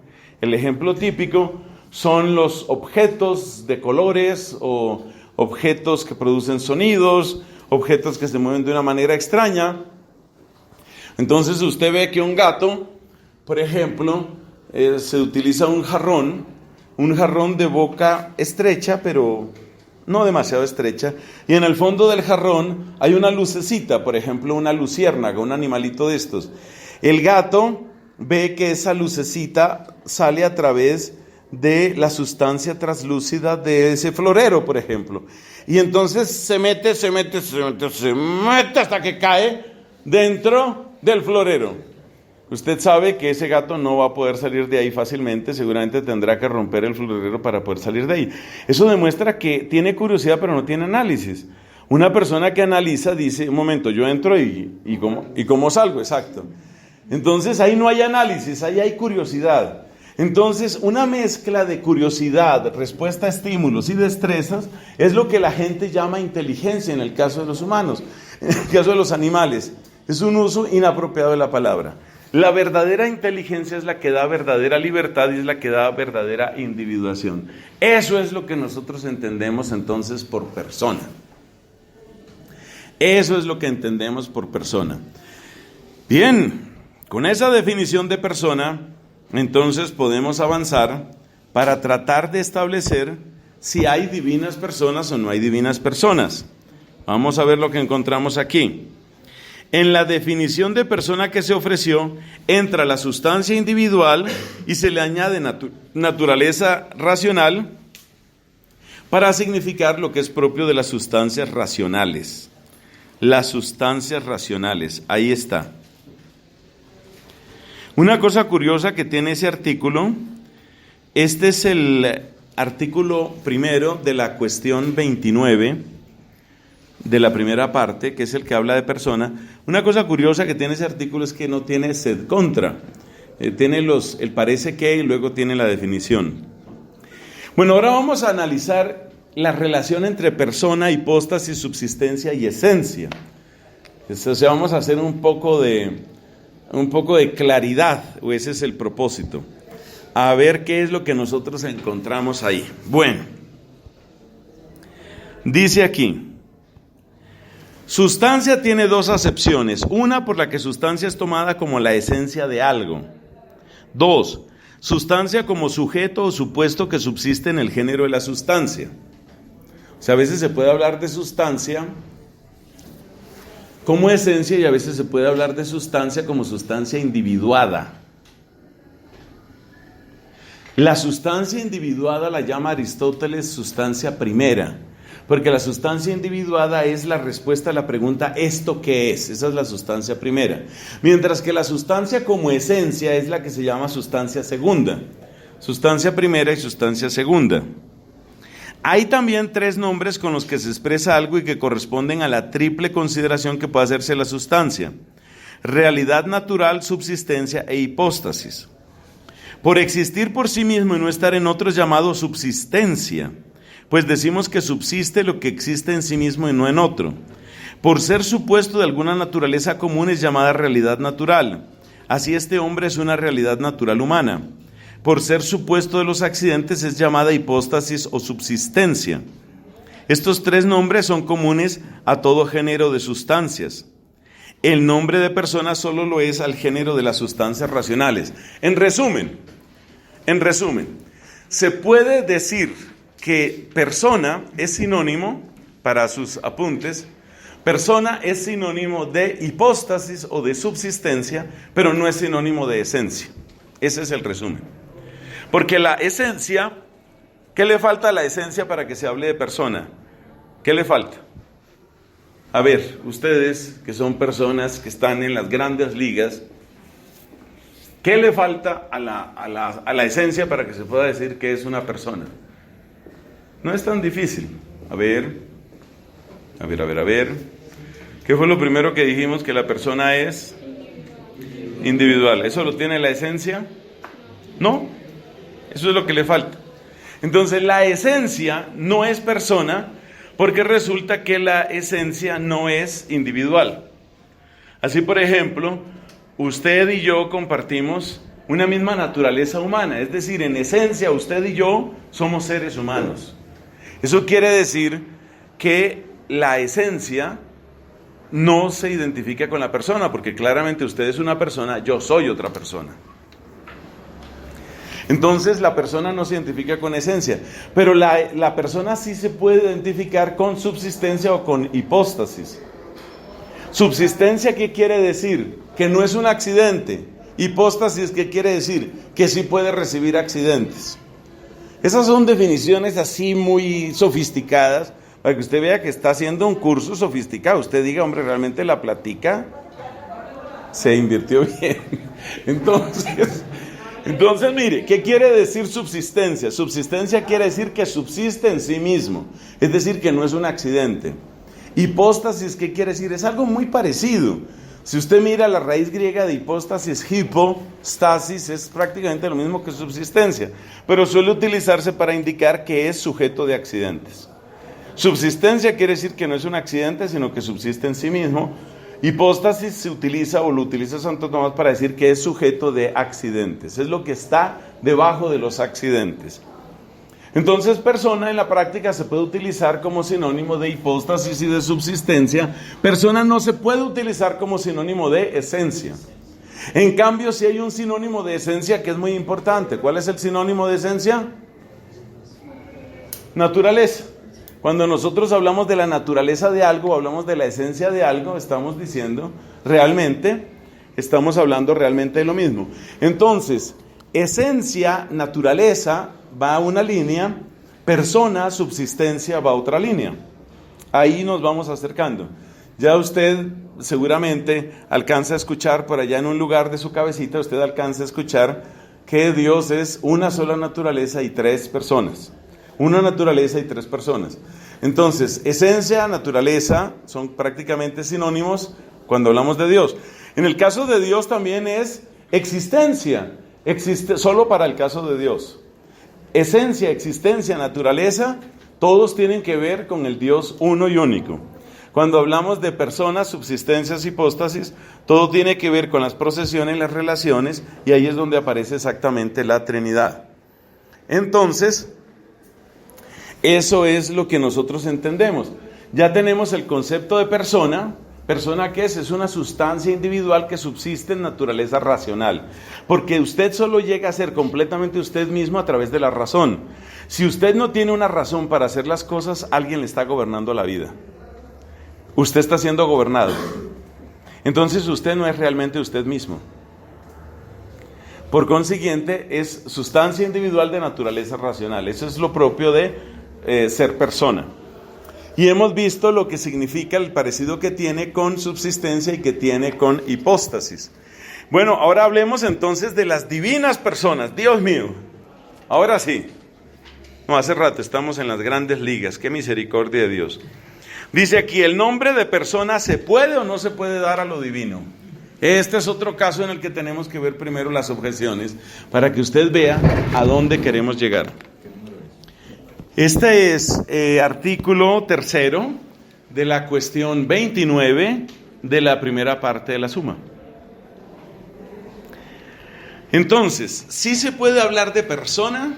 S1: El ejemplo típico son los objetos de colores o objetos que producen sonidos, objetos que se mueven de una manera extraña. Entonces usted ve que un gato, por ejemplo, se utiliza un jarrón de boca estrecha, pero no demasiado estrecha, y en el fondo del jarrón hay una lucecita, por ejemplo, una luciérnaga, un animalito de estos. El gato ve que esa lucecita sale a través de la sustancia translúcida de ese florero, por ejemplo. Y entonces se mete hasta que cae dentro del florero. Usted sabe que ese gato no va a poder salir de ahí fácilmente, seguramente tendrá que romper el florero para poder salir de ahí. Eso demuestra que tiene curiosidad pero no tiene análisis. Una persona que analiza dice, un momento, yo entro y ¿cómo salgo? Exacto. Entonces ahí no hay análisis, ahí hay curiosidad. Entonces una mezcla de curiosidad, respuesta a estímulos y destrezas es lo que la gente llama inteligencia en el caso de los humanos. En el caso de los animales es un uso inapropiado de la palabra. La verdadera inteligencia es la que da verdadera libertad y es la que da verdadera individuación. Eso es lo que nosotros entendemos entonces por persona. Eso es lo que entendemos por persona. Bien, con esa definición de persona, entonces podemos avanzar para tratar de establecer si hay divinas personas o no hay divinas personas. Vamos a ver lo que encontramos aquí. En la definición de persona que se ofreció, entra la sustancia individual y se le añade naturaleza racional para significar lo que es propio de las sustancias racionales. Las sustancias racionales, ahí está. Una cosa curiosa que tiene ese artículo, este es el artículo primero de la cuestión 29, de la primera parte, que es el que habla de persona. Una cosa curiosa que tiene ese artículo es que no tiene sed contra. Tiene el parece que y luego tiene la definición. Bueno, ahora vamos a analizar la relación entre persona, hipóstasis, subsistencia y esencia. O sea, vamos a hacer un poco de claridad, o ese es el propósito. A ver qué es lo que nosotros encontramos ahí. Bueno, dice aquí: Sustancia tiene dos acepciones. Una, por la que sustancia es tomada como la esencia de algo. Dos, sustancia como sujeto o supuesto que subsiste en el género de la sustancia. O sea, a veces se puede hablar de sustancia como esencia y a veces se puede hablar de sustancia como sustancia individuada. La sustancia individuada la llama Aristóteles sustancia primera, porque la sustancia individuada es la respuesta a la pregunta ¿esto qué es? Esa es la sustancia primera. Mientras que la sustancia como esencia es la que se llama sustancia segunda. Sustancia primera y sustancia segunda. Hay también tres nombres con los que se expresa algo y que corresponden a la triple consideración que puede hacerse la sustancia: realidad natural, subsistencia e hipóstasis. Por existir por sí mismo y no estar en otro es llamado subsistencia, pues decimos que subsiste lo que existe en sí mismo y no en otro. Por ser supuesto de alguna naturaleza común es llamada realidad natural. Así este hombre es una realidad natural humana. Por ser supuesto de los accidentes es llamada hipóstasis o subsistencia. Estos tres nombres son comunes a todo género de sustancias. El nombre de persona solo lo es al género de las sustancias racionales. En resumen, se puede decir que persona es sinónimo, para sus apuntes, persona es sinónimo de hipóstasis o de subsistencia, pero no es sinónimo de esencia. Ese es el resumen. Porque la esencia, ¿qué le falta a la esencia para que se hable de persona? ¿Qué le falta? A ver, ustedes que son personas que están en las grandes ligas, ¿qué le falta a la esencia para que se pueda decir que es una persona? No es tan difícil. A ver. ¿Qué fue lo primero que dijimos? Que la persona es individual. ¿Eso lo tiene la esencia? No. Eso es lo que le falta. Entonces la esencia no es persona porque resulta que la esencia no es individual. Así, por ejemplo, usted y yo compartimos una misma naturaleza humana, es decir, en esencia usted y yo somos seres humanos. Eso quiere decir que la esencia no se identifica con la persona, porque claramente usted es una persona, yo soy otra persona. Entonces la persona no se identifica con esencia, pero la persona sí se puede identificar con subsistencia o con hipóstasis. Subsistencia, ¿qué quiere decir? Que no es un accidente. Hipóstasis, ¿qué quiere decir? Que sí puede recibir accidentes. Esas son definiciones así muy sofisticadas, para que usted vea que está haciendo un curso sofisticado. Usted diga, hombre, realmente la platica se invirtió bien. Entonces, mire, ¿qué quiere decir subsistencia? Subsistencia quiere decir que subsiste en sí mismo, es decir, que no es un accidente. Hipóstasis, ¿qué quiere decir? Es algo muy parecido. Si usted mira la raíz griega de hipóstasis, hipostasis, es prácticamente lo mismo que subsistencia, pero suele utilizarse para indicar que es sujeto de accidentes. Subsistencia quiere decir que no es un accidente, sino que subsiste en sí mismo. Hipóstasis se utiliza, o lo utiliza Santo Tomás, para decir que es sujeto de accidentes. Es lo que está debajo de los accidentes. Entonces, persona en la práctica se puede utilizar como sinónimo de hipóstasis y de subsistencia. Persona no se puede utilizar como sinónimo de esencia. En cambio, sí hay un sinónimo de esencia que es muy importante. ¿Cuál es el sinónimo de esencia? Naturaleza. Cuando nosotros hablamos de la naturaleza de algo, hablamos de la esencia de algo, estamos hablando realmente de lo mismo. Entonces, esencia, naturaleza, va a una línea, persona, subsistencia, va a otra línea. Ahí nos vamos acercando. Ya usted seguramente alcanza a escuchar por allá en un lugar de su cabecita, usted alcanza a escuchar que Dios es una sola naturaleza y tres personas. Una naturaleza y tres personas. Entonces, esencia, naturaleza son prácticamente sinónimos cuando hablamos de Dios. En el caso de Dios también es existencia, existe solo para el caso de Dios. Esencia, existencia, naturaleza, todos tienen que ver con el Dios uno y único. Cuando hablamos de personas, subsistencias, hipóstasis, todo tiene que ver con las procesiones, las relaciones, y ahí es donde aparece exactamente la Trinidad. Entonces, eso es lo que nosotros entendemos. ya tenemos el concepto de persona. ¿Persona qué es? Es una sustancia individual que subsiste en naturaleza racional. Porque usted solo llega a ser completamente usted mismo a través de la razón. Si usted no tiene una razón para hacer las cosas, alguien le está gobernando la vida. Usted está siendo gobernado. Entonces usted no es realmente usted mismo. Por consiguiente, es sustancia individual de naturaleza racional. Eso es lo propio de ser persona. Y hemos visto lo que significa el parecido que tiene con subsistencia y que tiene con hipóstasis. Bueno, ahora hablemos entonces de las divinas personas. Dios mío, ahora sí. No, hace rato estamos en las grandes ligas. Qué misericordia de Dios. Dice aquí, ¿el nombre de persona se puede o no se puede dar a lo divino? Este es otro caso en el que tenemos que ver primero las objeciones para que usted vea a dónde queremos llegar. Este es artículo 3 de la cuestión 29 de la primera parte de la suma. Entonces, ¿sí se puede hablar de persona?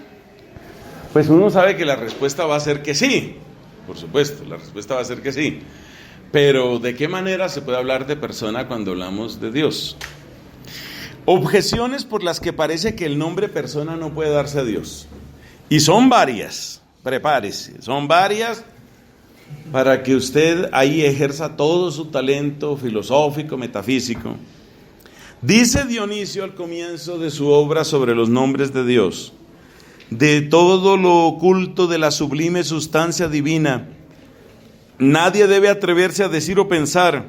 S1: Pues uno sabe que la respuesta va a ser que sí. Por supuesto, la respuesta va a ser que sí. Pero ¿de qué manera se puede hablar de persona cuando hablamos de Dios? Objeciones por las que parece que el nombre persona no puede darse a Dios. Y son varias. Prepárese, son varias para que usted ahí ejerza todo su talento filosófico, metafísico. Dice Dionisio al comienzo de su obra sobre los nombres de Dios: de todo lo oculto de la sublime sustancia divina, nadie debe atreverse a decir o pensar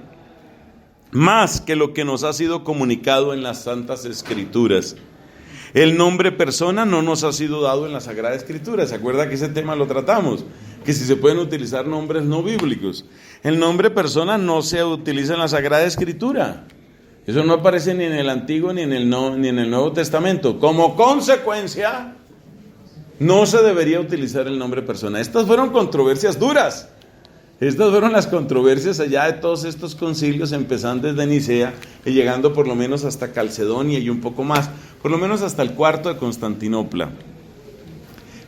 S1: más que lo que nos ha sido comunicado en las Santas Escrituras. El nombre persona no nos ha sido dado en la Sagrada Escritura. ¿Se acuerda que ese tema lo tratamos? Que si se pueden utilizar nombres no bíblicos. El nombre persona no se utiliza en la Sagrada Escritura. Eso no aparece ni en el Antiguo ni en el Nuevo Testamento. Como consecuencia, no se debería utilizar el nombre persona. Estas fueron controversias duras. Estas fueron las controversias allá de todos estos concilios, empezando desde Nicea y llegando por lo menos hasta Calcedonia y un poco más, por lo menos hasta el cuarto de Constantinopla.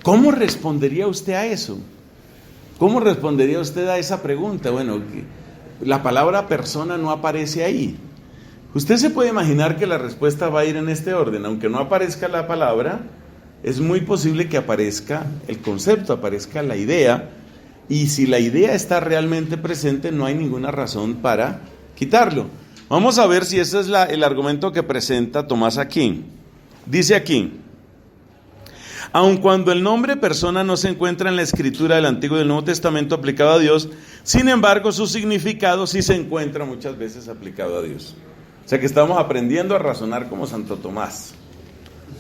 S1: ¿Cómo respondería usted a eso? ¿Cómo respondería usted a esa pregunta? Bueno, la palabra persona no aparece ahí. Usted se puede imaginar que la respuesta va a ir en este orden. Aunque no aparezca la palabra, es muy posible que aparezca el concepto, aparezca la idea. Y si la idea está realmente presente, no hay ninguna razón para quitarlo. Vamos a ver si ese es el argumento que presenta Tomás aquí. Dice aquí: aun cuando el nombre persona no se encuentra en la escritura del Antiguo y del Nuevo Testamento aplicado a Dios, sin embargo su significado sí se encuentra muchas veces aplicado a Dios. O sea que estamos aprendiendo a razonar como Santo Tomás,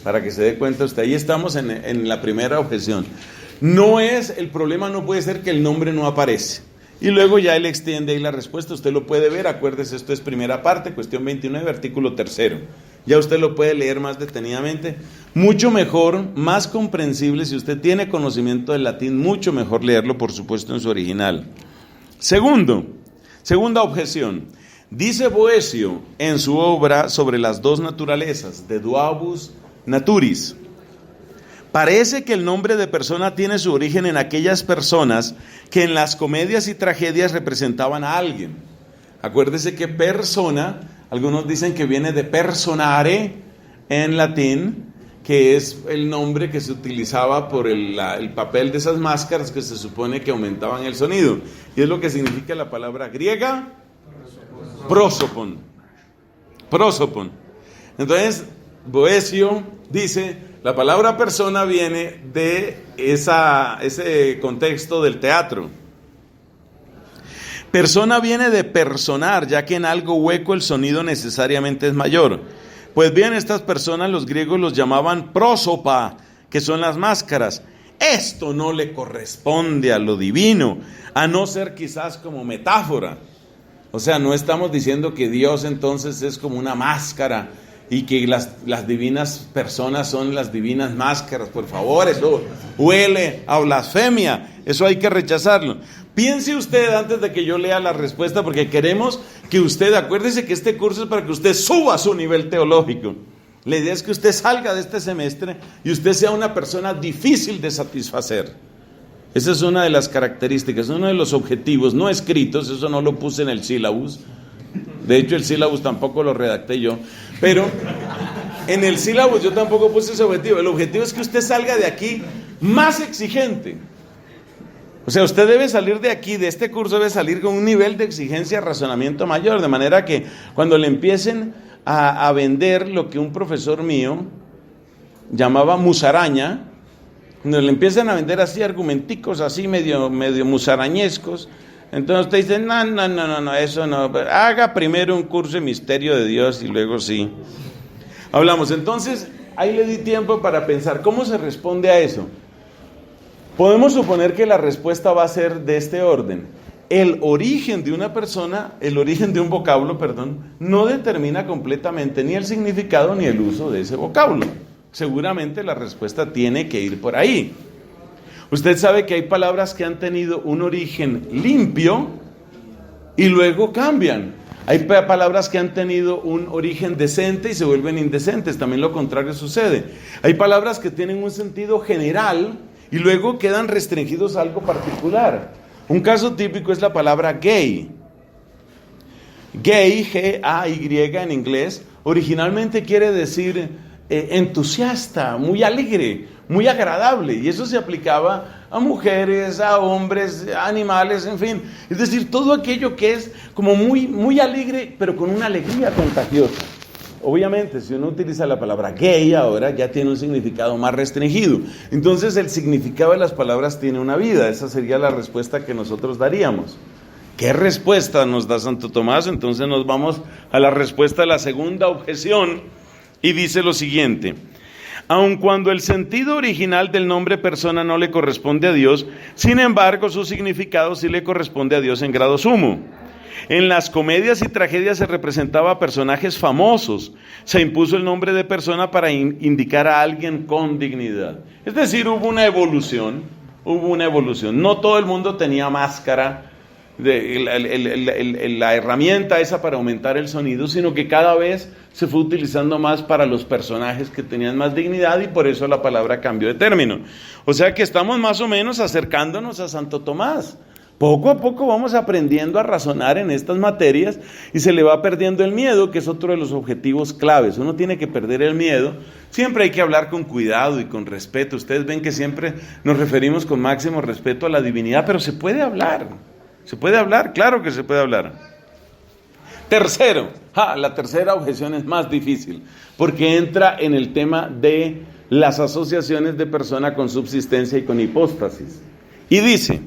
S1: para que se dé cuenta usted. Ahí estamos en la primera objeción. No es, el problema no puede ser que el nombre no aparece. Y luego ya él extiende ahí la respuesta, usted lo puede ver, acuérdese, esto es primera parte, cuestión 29, artículo 3. Ya usted lo puede leer más detenidamente, mucho mejor, más comprensible, si usted tiene conocimiento del latín, mucho mejor leerlo, por supuesto, en su original. Segunda objeción, dice Boecio en su obra sobre las dos naturalezas, De Duabus Naturis: parece que el nombre de persona tiene su origen en aquellas personas que en las comedias y tragedias representaban a alguien. Acuérdese que persona, algunos dicen que viene de personare en latín, que es el nombre que se utilizaba por el papel de esas máscaras que se supone que aumentaban el sonido. Y es lo que significa la palabra griega prosopon. Prosopon. Entonces, Boecio dice: la palabra persona viene de ese contexto del teatro. Persona viene de personar, ya que en algo hueco el sonido necesariamente es mayor. Pues bien, estas personas los griegos los llamaban prósopa, que son las máscaras. Esto no le corresponde a lo divino, a no ser quizás como metáfora. O sea, no estamos diciendo que Dios entonces es como una máscara y que las divinas personas son las divinas máscaras. Por favor, eso huele a blasfemia, eso hay que rechazarlo. Piense usted antes de que yo lea la respuesta, porque queremos que usted, acuérdese que este curso es para que usted suba su nivel teológico. La idea es que usted salga de este semestre y usted sea una persona difícil de satisfacer. Esa es una de las características, uno de los objetivos no escritos, eso no lo puse en el sílabus. De hecho, el sílabus tampoco lo redacté yo, pero en el sílabus yo tampoco puse ese objetivo. El objetivo es que usted salga de aquí más exigente. O sea, usted debe salir de aquí, de este curso, debe salir con un nivel de exigencia, razonamiento mayor, de manera que cuando le empiecen a vender lo que un profesor mío llamaba musaraña, cuando le empiezan a vender así argumenticos, así medio musarañescos, entonces usted dice, no, eso no, haga primero un curso de misterio de Dios y luego sí. Hablamos, entonces, ahí le di tiempo para pensar, ¿cómo se responde a eso? Podemos suponer que la respuesta va a ser de este orden. El origen de una persona, el origen de un vocablo, no determina completamente ni el significado ni el uso de ese vocablo. Seguramente la respuesta tiene que ir por ahí. Usted sabe que hay palabras que han tenido un origen limpio y luego cambian. Hay palabras que han tenido un origen decente y se vuelven indecentes. También lo contrario sucede. Hay palabras que tienen un sentido general y luego quedan restringidos a algo particular. Un caso típico es la palabra gay. Gay, G-A-Y en inglés, originalmente quiere decir entusiasta, muy alegre, muy agradable, y eso se aplicaba a mujeres, a hombres, a animales, en fin, es decir, todo aquello que es como muy alegre, pero con una alegría contagiosa. Obviamente, si uno utiliza la palabra gay ahora, ya tiene un significado más restringido. Entonces, el significado de las palabras tiene una vida. Esa sería la respuesta que nosotros daríamos. ¿Qué respuesta nos da Santo Tomás? Entonces nos vamos a la respuesta de la segunda objeción, y dice lo siguiente: aun cuando el sentido original del nombre persona no le corresponde a Dios, sin embargo su significado sí le corresponde a Dios en grado sumo. En las comedias y tragedias se representaba a personajes famosos. Se impuso el nombre de persona para indicar a alguien con dignidad. Es decir, hubo una evolución. No todo el mundo tenía máscara, la herramienta esa para aumentar el sonido, sino que cada vez se fue utilizando más para los personajes que tenían más dignidad, y por eso la palabra cambió de término. O sea que estamos más o menos acercándonos a Santo Tomás. Poco a poco vamos aprendiendo a razonar en estas materias y se le va perdiendo el miedo, que es otro de los objetivos claves. Uno tiene que perder el miedo. Siempre hay que hablar con cuidado y con respeto. Ustedes ven que siempre nos referimos con máximo respeto a la divinidad, pero se puede hablar. ¿Se puede hablar? Claro que se puede hablar. Tercero, la tercera objeción es más difícil, porque entra en el tema de las asociaciones de persona con subsistencia y con hipóstasis. Y dice: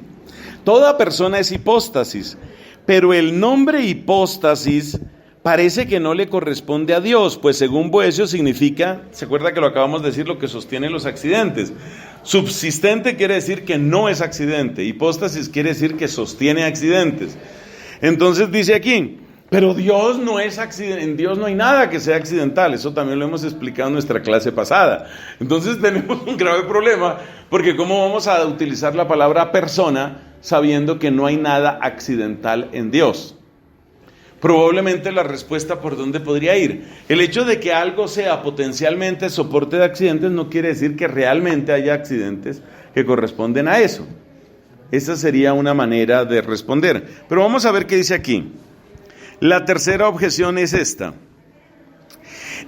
S1: toda persona es hipóstasis, pero el nombre hipóstasis parece que no le corresponde a Dios, pues según Boecio significa, ¿se acuerda que lo acabamos de decir, lo que sostiene los accidentes? Subsistente quiere decir que no es accidente, hipóstasis quiere decir que sostiene accidentes. Entonces dice aquí, pero Dios no es accidente, en Dios no hay nada que sea accidental, eso también lo hemos explicado en nuestra clase pasada. Entonces tenemos un grave problema, porque ¿cómo vamos a utilizar la palabra persona sabiendo que no hay nada accidental en Dios? Probablemente la respuesta por dónde podría ir. El hecho de que algo sea potencialmente soporte de accidentes no quiere decir que realmente haya accidentes que corresponden a eso. Esa sería una manera de responder. Pero vamos a ver qué dice aquí. La tercera objeción es esta: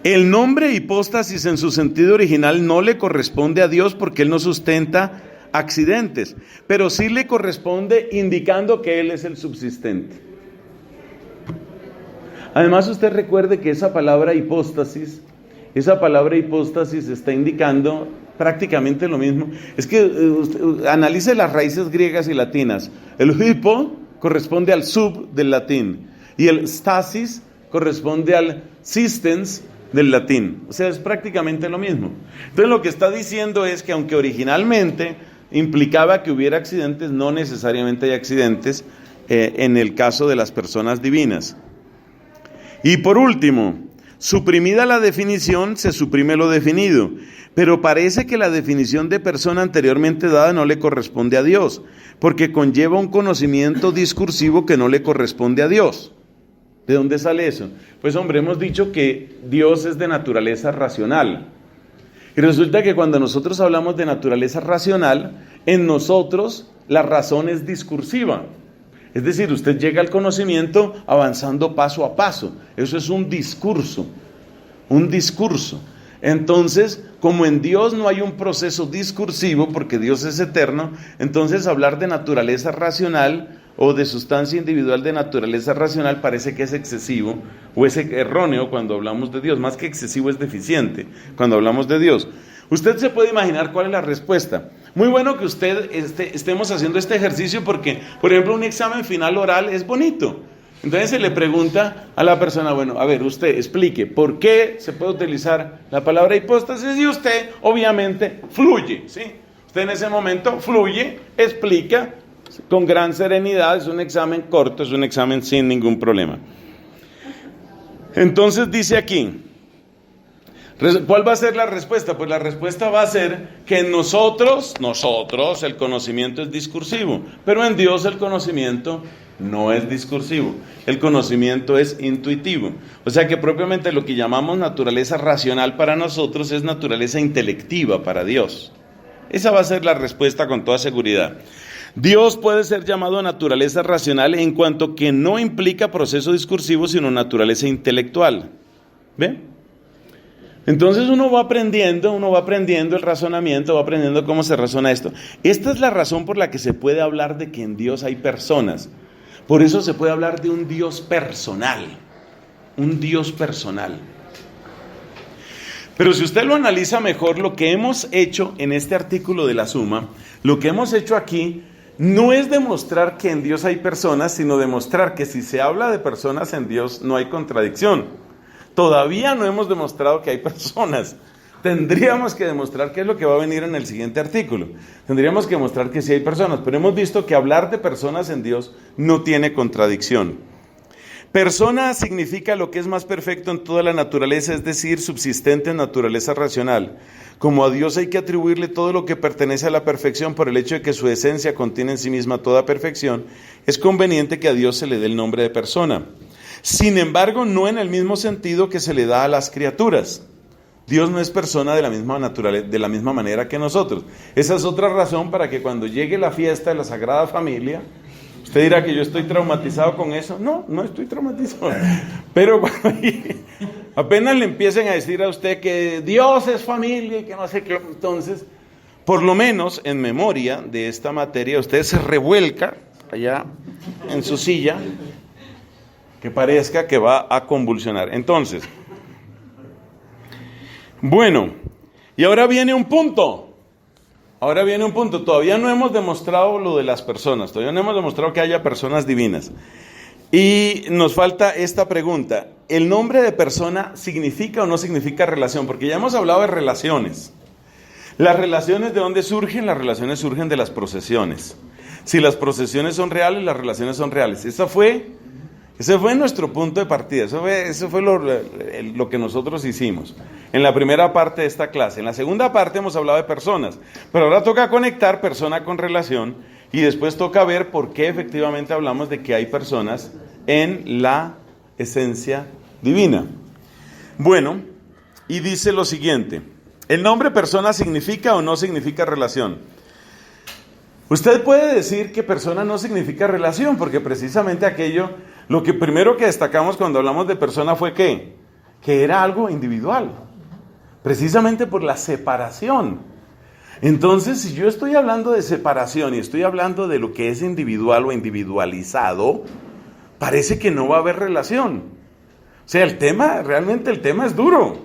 S1: el nombre hipóstasis en su sentido original no le corresponde a Dios porque Él no sustenta accidentes, pero sí le corresponde indicando que Él es el subsistente. Además, usted recuerde que esa palabra hipóstasis está indicando prácticamente lo mismo. Es que analice las raíces griegas y latinas. El hipo corresponde al sub del latín y el stasis corresponde al sistens del latín. O sea, es prácticamente lo mismo. Entonces, lo que está diciendo es que aunque originalmente implicaba que hubiera accidentes, no necesariamente hay accidentes en el caso de las personas divinas. Y por último, suprimida la definición, se suprime lo definido, pero parece que la definición de persona anteriormente dada no le corresponde a Dios, porque conlleva un conocimiento discursivo que no le corresponde a Dios. ¿De dónde sale eso? Pues hombre, hemos dicho que Dios es de naturaleza racional. Y resulta que cuando nosotros hablamos de naturaleza racional, en nosotros la razón es discursiva. Es decir, usted llega al conocimiento avanzando paso a paso. Eso es un discurso. Un discurso. Entonces, como en Dios no hay un proceso discursivo, porque Dios es eterno, entonces hablar de naturaleza racional o de sustancia individual de naturaleza racional parece que es excesivo o es erróneo cuando hablamos de Dios. Más que excesivo, es deficiente cuando hablamos de Dios. Usted se puede imaginar cuál es la respuesta. Muy bueno que usted estemos haciendo este ejercicio porque, por ejemplo, un examen final oral es bonito. Entonces se le pregunta a la persona, bueno, a ver, usted explique, ¿por qué se puede utilizar la palabra hipóstasis? Y usted, obviamente, fluye, ¿sí? Usted en ese momento fluye, explica con gran serenidad, es un examen corto, es un examen sin ningún problema. Entonces dice aquí, ¿cuál va a ser la respuesta? Pues la respuesta va a ser que en nosotros el conocimiento es discursivo, pero en Dios el conocimiento no es discursivo, el conocimiento es intuitivo. O sea que propiamente lo que llamamos naturaleza racional para nosotros es naturaleza intelectiva para Dios. Esa va a ser la respuesta con toda seguridad. Dios puede ser llamado naturaleza racional en cuanto que no implica proceso discursivo, sino naturaleza intelectual. ¿Ve? Entonces uno va aprendiendo el razonamiento, va aprendiendo cómo se razona esto. Esta es la razón por la que se puede hablar de que en Dios hay personas. Por eso se puede hablar de un Dios personal. Un Dios personal. Pero si usted lo analiza mejor, lo que hemos hecho en este artículo de la Suma, lo que hemos hecho aquí, no es demostrar que en Dios hay personas, sino demostrar que si se habla de personas en Dios, no hay contradicción. Todavía no hemos demostrado que hay personas. Tendríamos que demostrar qué es lo que va a venir en el siguiente artículo. Tendríamos que demostrar que sí hay personas, pero hemos visto que hablar de personas en Dios no tiene contradicción. Persona significa lo que es más perfecto en toda la naturaleza, es decir, subsistente en naturaleza racional. Como a Dios hay que atribuirle todo lo que pertenece a la perfección por el hecho de que su esencia contiene en sí misma toda perfección, es conveniente que a Dios se le dé el nombre de persona. Sin embargo, no en el mismo sentido que se le da a las criaturas. Dios no es persona de la misma manera que nosotros. Esa es otra razón para que cuando llegue la fiesta de la Sagrada Familia, usted dirá que yo estoy traumatizado con eso. No, no estoy traumatizado. Pero apenas le empiecen a decir a usted que Dios es familia y que no sé qué, entonces, por lo menos en memoria de esta materia, usted se revuelca allá en su silla, que parezca que va a convulsionar. Entonces, bueno, y ahora viene un punto. Todavía no hemos demostrado lo de las personas, todavía no hemos demostrado que haya personas divinas. Y nos falta esta pregunta: ¿el nombre de persona significa o no significa relación? Porque ya hemos hablado de relaciones. ¿Las relaciones de dónde surgen? Las relaciones surgen de las procesiones. Si las procesiones son reales, las relaciones son reales. Ese fue nuestro punto de partida, eso fue lo que nosotros hicimos en la primera parte de esta clase. En la segunda parte hemos hablado de personas, pero ahora toca conectar persona con relación y después toca ver por qué efectivamente hablamos de que hay personas en la esencia divina. Bueno, y dice lo siguiente: ¿el nombre persona significa o no significa relación? Usted puede decir que persona no significa relación, porque precisamente lo que primero que destacamos cuando hablamos de persona fue que era algo individual, precisamente por la separación. Entonces, si yo estoy hablando de separación y estoy hablando de lo que es individual o individualizado, parece que no va a haber relación. O sea, realmente el tema es duro.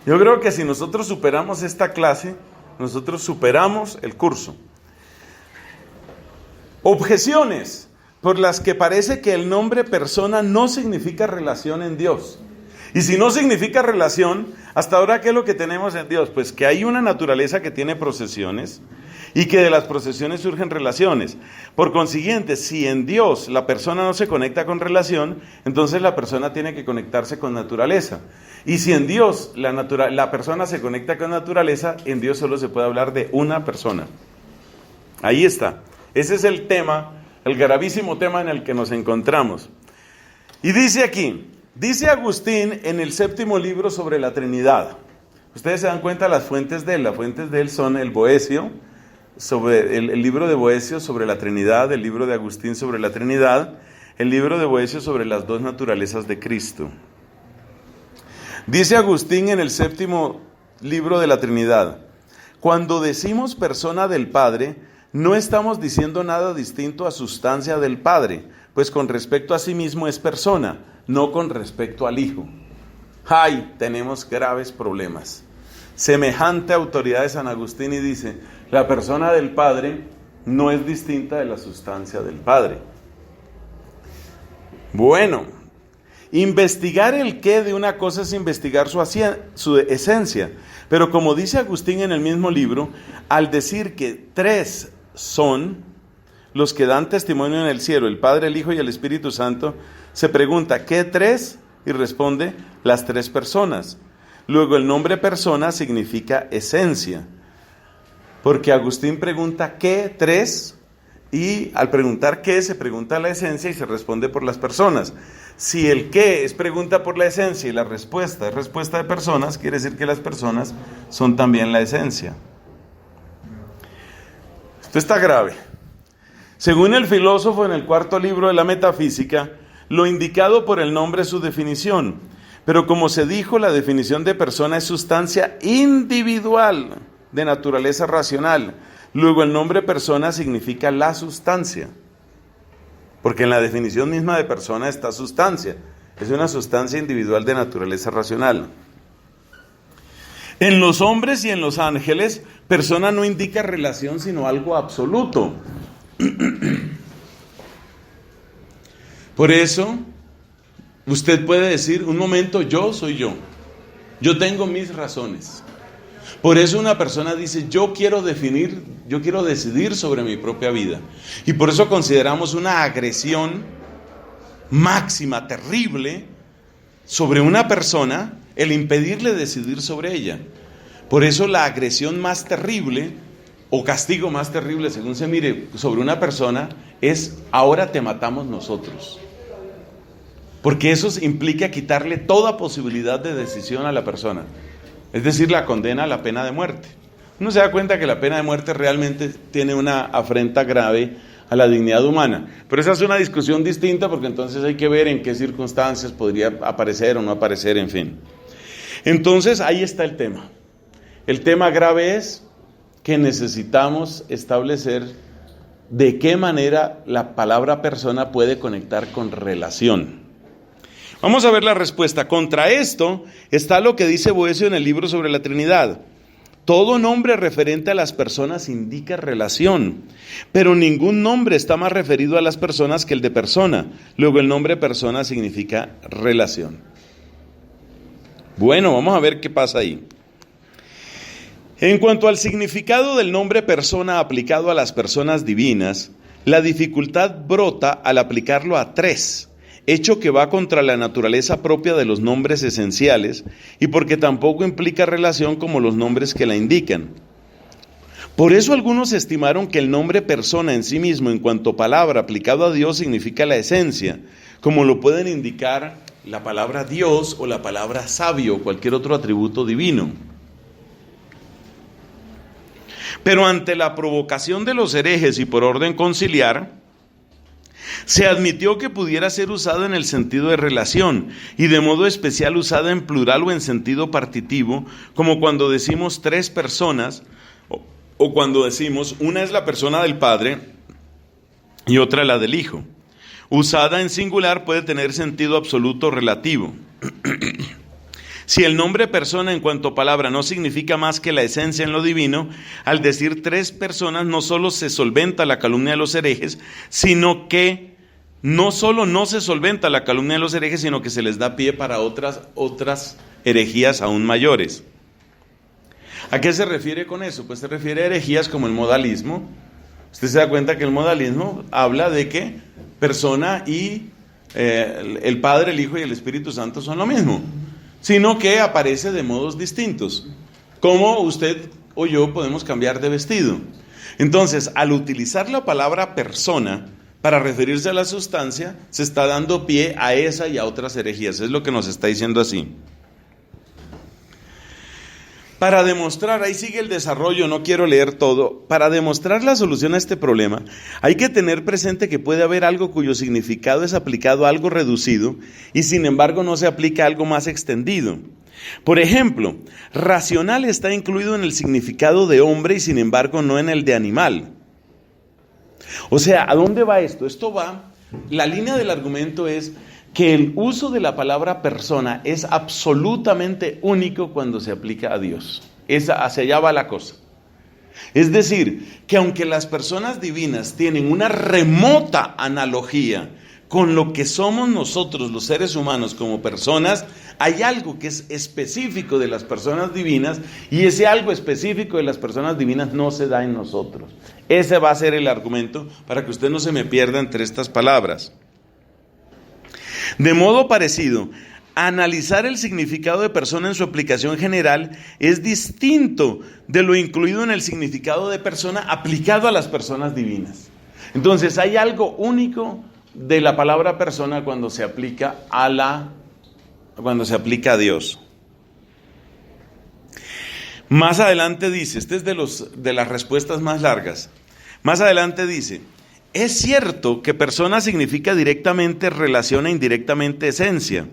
S1: Yo creo que si nosotros superamos esta clase, nosotros superamos el curso. Objeciones por las que parece que el nombre persona no significa relación en Dios. Y si no significa relación, hasta ahora, ¿qué es lo que tenemos en Dios? Pues que hay una naturaleza que tiene procesiones y que de las procesiones surgen relaciones. Por consiguiente, si en Dios la persona no se conecta con relación, entonces la persona tiene que conectarse con naturaleza. Y si en Dios la persona se conecta con naturaleza, en Dios solo se puede hablar de una persona. Ahí está. Ese es el tema, el gravísimo tema en el que nos encontramos. Y dice aquí, dice Agustín en el 7º libro sobre la Trinidad. Ustedes se dan cuenta las fuentes de él. Las fuentes de él son el Boecio, sobre el libro de Boecio sobre la Trinidad, el libro de Agustín sobre la Trinidad, el libro de Boecio sobre las dos naturalezas de Cristo. Dice Agustín en el 7º libro de la Trinidad: cuando decimos persona del Padre, no estamos diciendo nada distinto a sustancia del Padre, pues con respecto a sí mismo es persona, no con respecto al Hijo. ¡Ay! Tenemos graves problemas. Semejante autoridad de San Agustín y dice: la persona del Padre no es distinta de la sustancia del Padre. Bueno, investigar el qué de una cosa es investigar su esencia. Pero como dice Agustín en el mismo libro, al decir que 3 son los que dan testimonio en el cielo, el Padre, el Hijo y el Espíritu Santo, se pregunta, ¿qué 3? Y responde, las 3 personas. Luego el nombre persona significa esencia, porque Agustín pregunta ¿qué 3? Y al preguntar qué, se pregunta la esencia y se responde por las personas. Si el qué es pregunta por la esencia y la respuesta es respuesta de personas, quiere decir que las personas son también la esencia. Esto está grave. Según el filósofo en el 4º libro de la Metafísica, lo indicado por el nombre es su definición. Pero como se dijo, la definición de persona es sustancia individual de naturaleza racional. Luego el nombre persona significa la sustancia. Porque en la definición misma de persona está sustancia. Es una sustancia individual de naturaleza racional. En los hombres y en los ángeles, persona no indica relación sino algo absoluto. Por eso, usted puede decir, un momento, yo soy yo. Yo tengo mis razones. Por eso una persona dice, yo quiero decidir sobre mi propia vida. Y por eso consideramos una agresión máxima, terrible, sobre una persona, el impedirle decidir sobre ella. Por eso la agresión más terrible, o castigo más terrible, según se mire, sobre una persona, es ahora te matamos nosotros. Porque eso implica quitarle toda posibilidad de decisión a la persona. Es decir, la condena a la pena de muerte. Uno se da cuenta que la pena de muerte realmente tiene una afrenta grave a la dignidad humana. Pero esa es una discusión distinta porque entonces hay que ver en qué circunstancias podría aparecer o no aparecer, en fin. Entonces ahí está el tema. El tema grave es que necesitamos establecer de qué manera la palabra persona puede conectar con relación. Vamos a ver la respuesta. Contra esto está lo que dice Boecio en el libro sobre la Trinidad. Todo nombre referente a las personas indica relación, pero ningún nombre está más referido a las personas que el de persona. Luego el nombre persona significa relación. Bueno, vamos a ver qué pasa ahí. En cuanto al significado del nombre persona aplicado a las personas divinas, la dificultad brota al aplicarlo a 3. Hecho que va contra la naturaleza propia de los nombres esenciales y porque tampoco implica relación como los nombres que la indican. Por eso algunos estimaron que el nombre persona en sí mismo, en cuanto palabra aplicado a Dios, significa la esencia, como lo pueden indicar la palabra Dios o la palabra sabio o cualquier otro atributo divino. Pero ante la provocación de los herejes y por orden conciliar, se admitió que pudiera ser usada en el sentido de relación y de modo especial usada en plural o en sentido partitivo, como cuando decimos 3 personas o cuando decimos una es la persona del Padre y otra la del Hijo. Usada en singular puede tener sentido absoluto relativo. Si el nombre persona en cuanto palabra no significa más que la esencia en lo divino, al decir 3 personas no solo se solventa la calumnia de los herejes, sino que no solo no se solventa la calumnia de los herejes, sino que se les da pie para otras herejías aún mayores. ¿A qué se refiere con eso? Pues se refiere a herejías como el modalismo. Usted se da cuenta que el modalismo habla de que persona y el Padre, el Hijo y el Espíritu Santo son lo mismo, sino que aparece de modos distintos, como usted o yo podemos cambiar de vestido. Entonces, al utilizar la palabra persona para referirse a la sustancia, se está dando pie a esa y a otras herejías. Es lo que nos está diciendo así. Para demostrar, ahí sigue el desarrollo, no quiero leer todo. Para demostrar la solución a este problema, hay que tener presente que puede haber algo cuyo significado es aplicado a algo reducido y sin embargo no se aplica a algo más extendido. Por ejemplo, racional está incluido en el significado de hombre y sin embargo no en el de animal. O sea, ¿a dónde va esto? Esto va, la línea del argumento es que el uso de la palabra persona es absolutamente único cuando se aplica a Dios. Hacia allá va la cosa. Es decir, que aunque las personas divinas tienen una remota analogía con lo que somos nosotros los seres humanos como personas, hay algo que es específico de las personas divinas y ese algo específico de las personas divinas no se da en nosotros. Ese va a ser el argumento para que usted no se me pierda entre estas palabras. De modo parecido, analizar el significado de persona en su aplicación general es distinto de lo incluido en el significado de persona aplicado a las personas divinas. Entonces, hay algo único de la palabra persona cuando se aplica a Dios. Más adelante dice, este es de las respuestas más largas. Más adelante dice: es cierto que persona significa directamente relación e indirectamente esencia.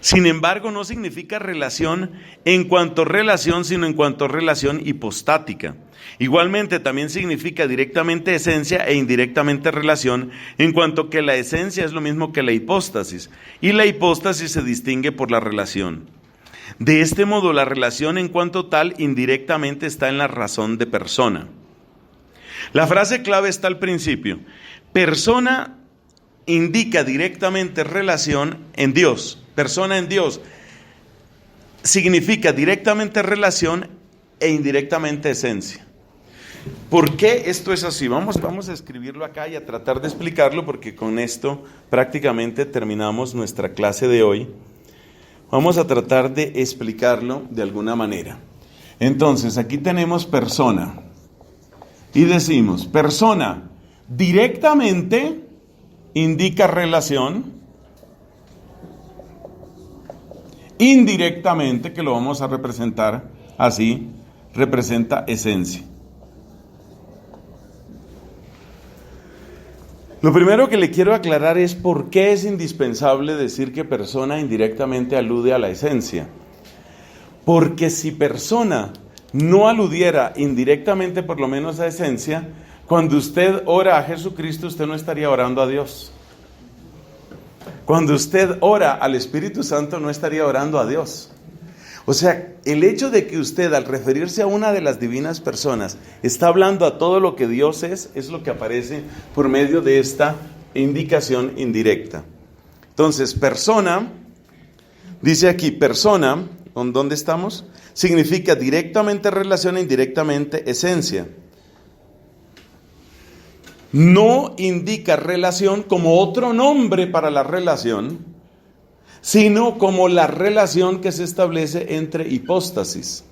S1: Sin embargo, no significa relación en cuanto relación, sino en cuanto relación hipostática. Igualmente, también significa directamente esencia e indirectamente relación, en cuanto que la esencia es lo mismo que la hipóstasis, y la hipóstasis se distingue por la relación. De este modo, la relación en cuanto tal indirectamente está en la razón de persona. La frase clave está al principio. Persona indica directamente relación en Dios. Persona en Dios significa directamente relación e indirectamente esencia. ¿Por qué esto es así? Vamos a escribirlo acá y a tratar de explicarlo, porque con esto prácticamente terminamos nuestra clase de hoy. Vamos a tratar de explicarlo de alguna manera. Entonces, aquí tenemos persona. Y decimos, persona directamente indica relación, indirectamente, que lo vamos a representar así, representa esencia. Lo primero que le quiero aclarar es por qué es indispensable decir que persona indirectamente alude a la esencia. Porque si persona no aludiera indirectamente por lo menos a esencia, cuando usted ora a Jesucristo, usted no estaría orando a Dios. Cuando usted ora al Espíritu Santo, no estaría orando a Dios. O sea, el hecho de que usted, al referirse a una de las divinas personas, está hablando a todo lo que Dios es lo que aparece por medio de esta indicación indirecta. Entonces, persona, dice aquí, persona, ¿dónde estamos? Significa directamente relación e indirectamente esencia. No indica relación como otro nombre para la relación, sino como la relación que se establece entre hipóstasis.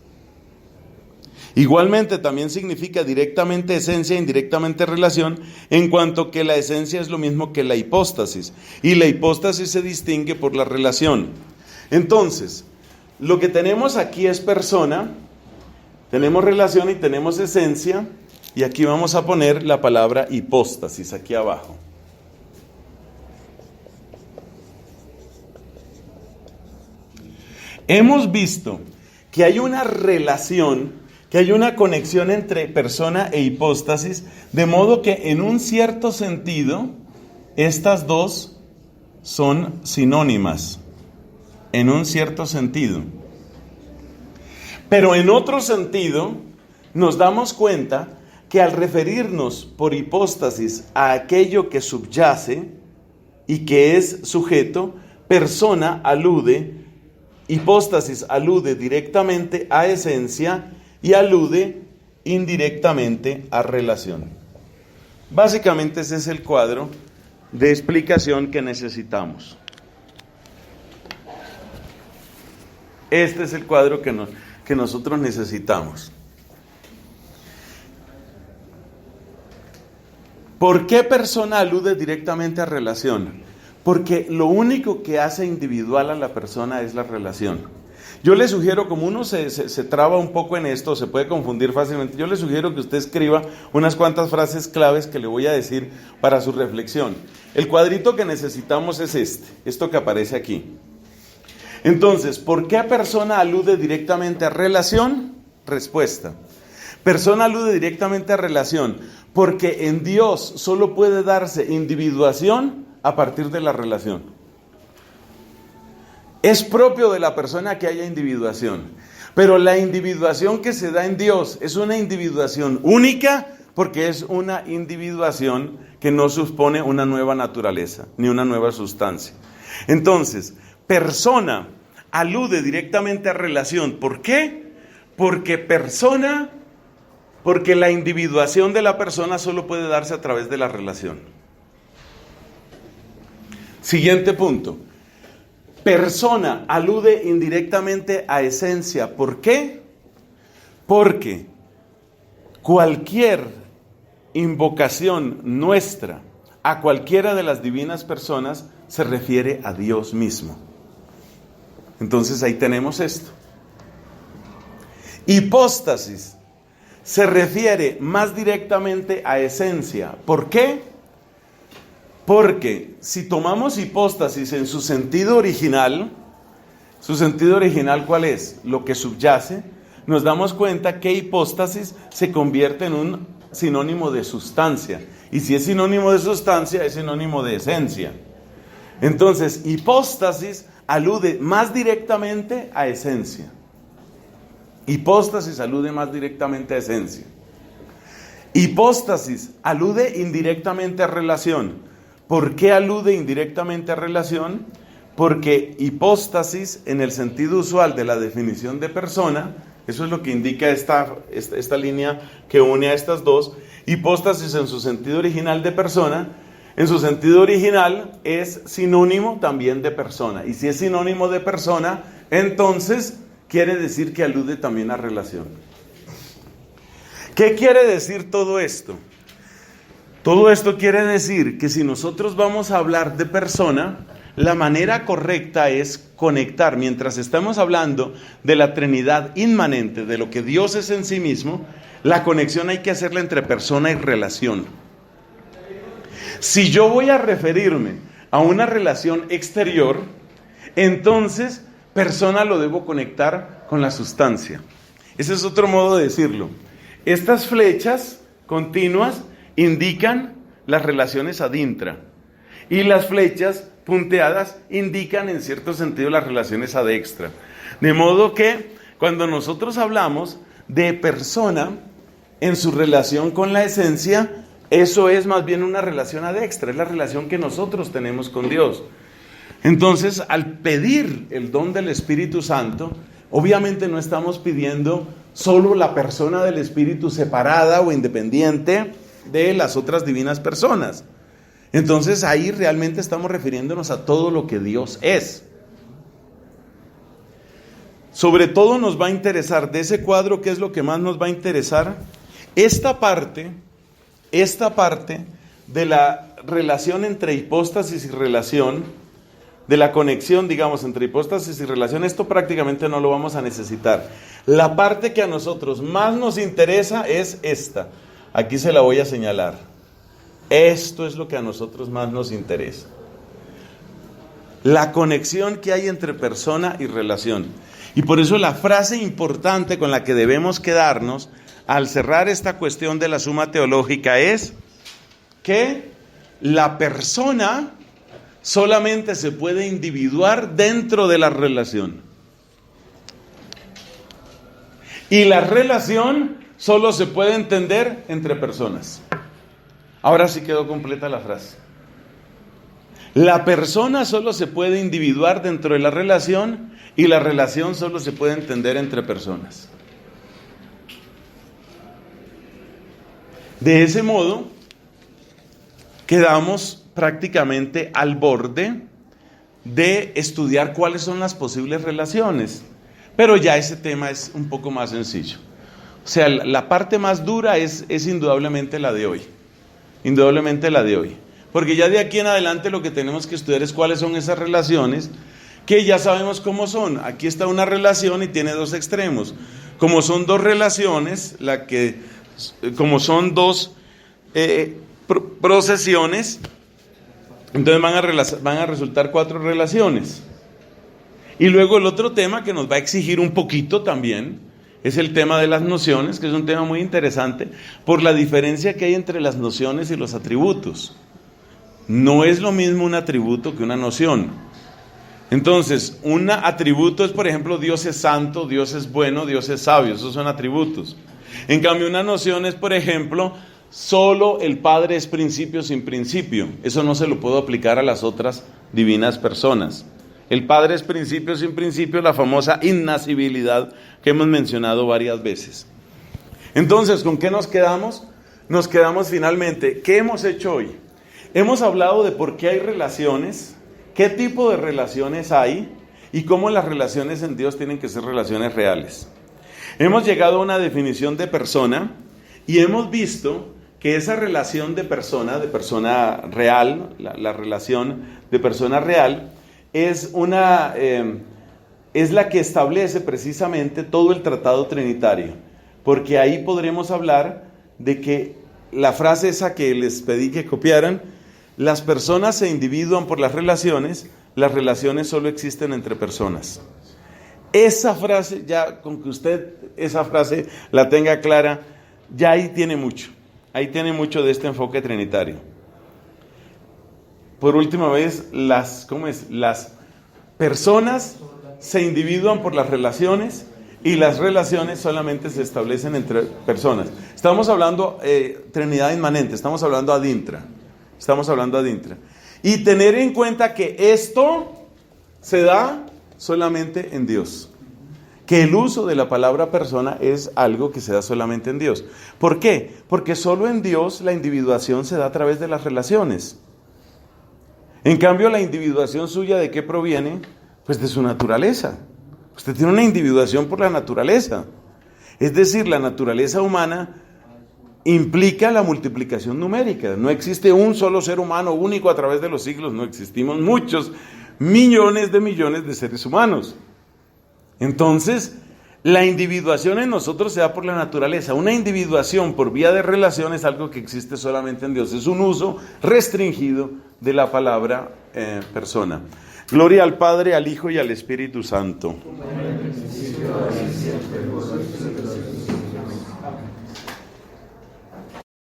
S1: Igualmente también significa directamente esencia e indirectamente relación, en cuanto que la esencia es lo mismo que la hipóstasis, y la hipóstasis se distingue por la relación. Entonces, lo que tenemos aquí es persona, tenemos relación y tenemos esencia, y aquí vamos a poner la palabra hipóstasis aquí abajo. Hemos visto que hay una relación, que hay una conexión entre persona e hipóstasis, de modo que en un cierto sentido, estas dos son sinónimas. En un cierto sentido. Pero en otro sentido, nos damos cuenta que al referirnos por hipóstasis a aquello que subyace y que es sujeto, persona alude, hipóstasis alude directamente a esencia y alude indirectamente a relación. Básicamente ese es el cuadro de explicación que necesitamos. Este es el cuadro que nosotros necesitamos. ¿Por qué persona alude directamente a relación? Porque lo único que hace individual a la persona es la relación. Yo le sugiero, como uno se traba un poco en esto, se puede confundir fácilmente, yo le sugiero que usted escriba unas cuantas frases claves que le voy a decir para su reflexión. El cuadrito que necesitamos es esto que aparece aquí. Entonces, ¿por qué persona alude directamente a relación? Respuesta. Persona alude directamente a relación, porque en Dios solo puede darse individuación a partir de la relación. Es propio de la persona que haya individuación, pero la individuación que se da en Dios es una individuación única, porque es una individuación que no supone una nueva naturaleza, ni una nueva sustancia. Entonces, persona alude directamente a relación. ¿Por qué? Porque la individuación de la persona solo puede darse a través de la relación. Siguiente punto. Persona alude indirectamente a esencia. ¿Por qué? Porque cualquier invocación nuestra a cualquiera de las divinas personas se refiere a Dios mismo. Entonces ahí tenemos esto. Hipóstasis se refiere más directamente a esencia. ¿Por qué? Porque si tomamos hipóstasis en su sentido original, ¿cuál es? Lo que subyace, nos damos cuenta que hipóstasis se convierte en un sinónimo de sustancia. Y si es sinónimo de sustancia, es sinónimo de esencia. Entonces, hipóstasis alude más directamente a esencia. Hipóstasis alude más directamente a esencia. Hipóstasis alude indirectamente a relación. ¿Por qué alude indirectamente a relación? Porque hipóstasis, en el sentido usual de la definición de persona, eso es lo que indica esta línea que une a estas dos. Hipóstasis en su sentido original de persona, en su sentido original es sinónimo también de persona. Y si es sinónimo de persona, entonces quiere decir que alude también a relación. ¿Qué quiere decir todo esto? Todo esto quiere decir que si nosotros vamos a hablar de persona, la manera correcta es conectar, mientras estamos hablando de la Trinidad inmanente, de lo que Dios es en sí mismo, la conexión hay que hacerla entre persona y relación. Si yo voy a referirme a una relación exterior, entonces persona lo debo conectar con la sustancia. Ese es otro modo de decirlo. Estas flechas continuas indican las relaciones ad intra y las flechas punteadas indican en cierto sentido las relaciones ad extra. De modo que cuando nosotros hablamos de persona en su relación con la esencia, eso es más bien una relación ad extra, es la relación que nosotros tenemos con Dios. Entonces, al pedir el don del Espíritu Santo, obviamente no estamos pidiendo solo la persona del Espíritu separada o independiente de las otras divinas personas. Entonces ahí realmente estamos refiriéndonos a todo lo que Dios es. Sobre todo nos va a interesar de ese cuadro, ¿qué es lo que más nos va a interesar? Esta parte de la relación entre hipóstasis y relación, de la conexión, digamos, entre hipóstasis y relación, esto prácticamente no lo vamos a necesitar. La parte que a nosotros más nos interesa es esta. Aquí se la voy a señalar. Esto es lo que a nosotros más nos interesa. La conexión que hay entre persona y relación. Y por eso la frase importante con la que debemos quedarnos al cerrar esta cuestión de la suma teológica es que la persona solamente se puede individuar dentro de la relación. Y la relación solo se puede entender entre personas. Ahora sí quedó completa la frase. La persona solo se puede individuar dentro de la relación y la relación solo se puede entender entre personas. De ese modo, quedamos prácticamente al borde de estudiar cuáles son las posibles relaciones. Pero ya ese tema es un poco más sencillo. O sea, la parte más dura es indudablemente la de hoy. Indudablemente la de hoy. Porque ya de aquí en adelante lo que tenemos que estudiar es cuáles son esas relaciones que ya sabemos cómo son. Aquí está una relación y tiene dos extremos. Como son dos relaciones, como son dos procesiones, entonces van a resultar 4 relaciones. Y luego el otro tema que nos va a exigir un poquito también es el tema de las nociones, que es un tema muy interesante por la diferencia que hay entre las nociones y los atributos. No es lo mismo un atributo que una noción. Entonces, un atributo es, por ejemplo, Dios es santo, Dios es bueno, Dios es sabio. Esos son atributos. En cambio, una noción es, por ejemplo, solo el Padre es principio sin principio. Eso no se lo puedo aplicar a las otras divinas personas. El Padre es principio sin principio, la famosa innacibilidad que hemos mencionado varias veces. Entonces, ¿con qué nos quedamos? Nos quedamos finalmente, ¿qué hemos hecho hoy? Hemos hablado de por qué hay relaciones, qué tipo de relaciones hay y cómo las relaciones en Dios tienen que ser relaciones reales. Hemos llegado a una definición de persona y hemos visto que esa relación de persona real, la relación de persona real, es la que establece precisamente todo el tratado trinitario, porque ahí podremos hablar de que la frase esa que les pedí que copiaran, las personas se individuan por las relaciones solo existen entre personas. Esa frase, ya con que usted esa frase la tenga clara, ya ahí tiene mucho de este enfoque trinitario. Por última vez, las personas se individuan por las relaciones y las relaciones solamente se establecen entre personas. Estamos hablando Trinidad inmanente, estamos hablando ad intra. Y tener en cuenta que esto se da solamente en Dios. Que el uso de la palabra persona es algo que se da solamente en Dios. ¿Por qué? Porque solo en Dios la individuación se da a través de las relaciones. En cambio, la individuación suya, ¿de qué proviene? Pues de su naturaleza. Usted tiene una individuación por la naturaleza. Es decir, la naturaleza humana implica la multiplicación numérica. No existe un solo ser humano único a través de los siglos. No existimos muchos millones de seres humanos. Entonces, la individuación en nosotros se da por la naturaleza. Una individuación por vía de relación es algo que existe solamente en Dios. Es un uso restringido de la palabra persona. Gloria al Padre, al Hijo y al Espíritu Santo.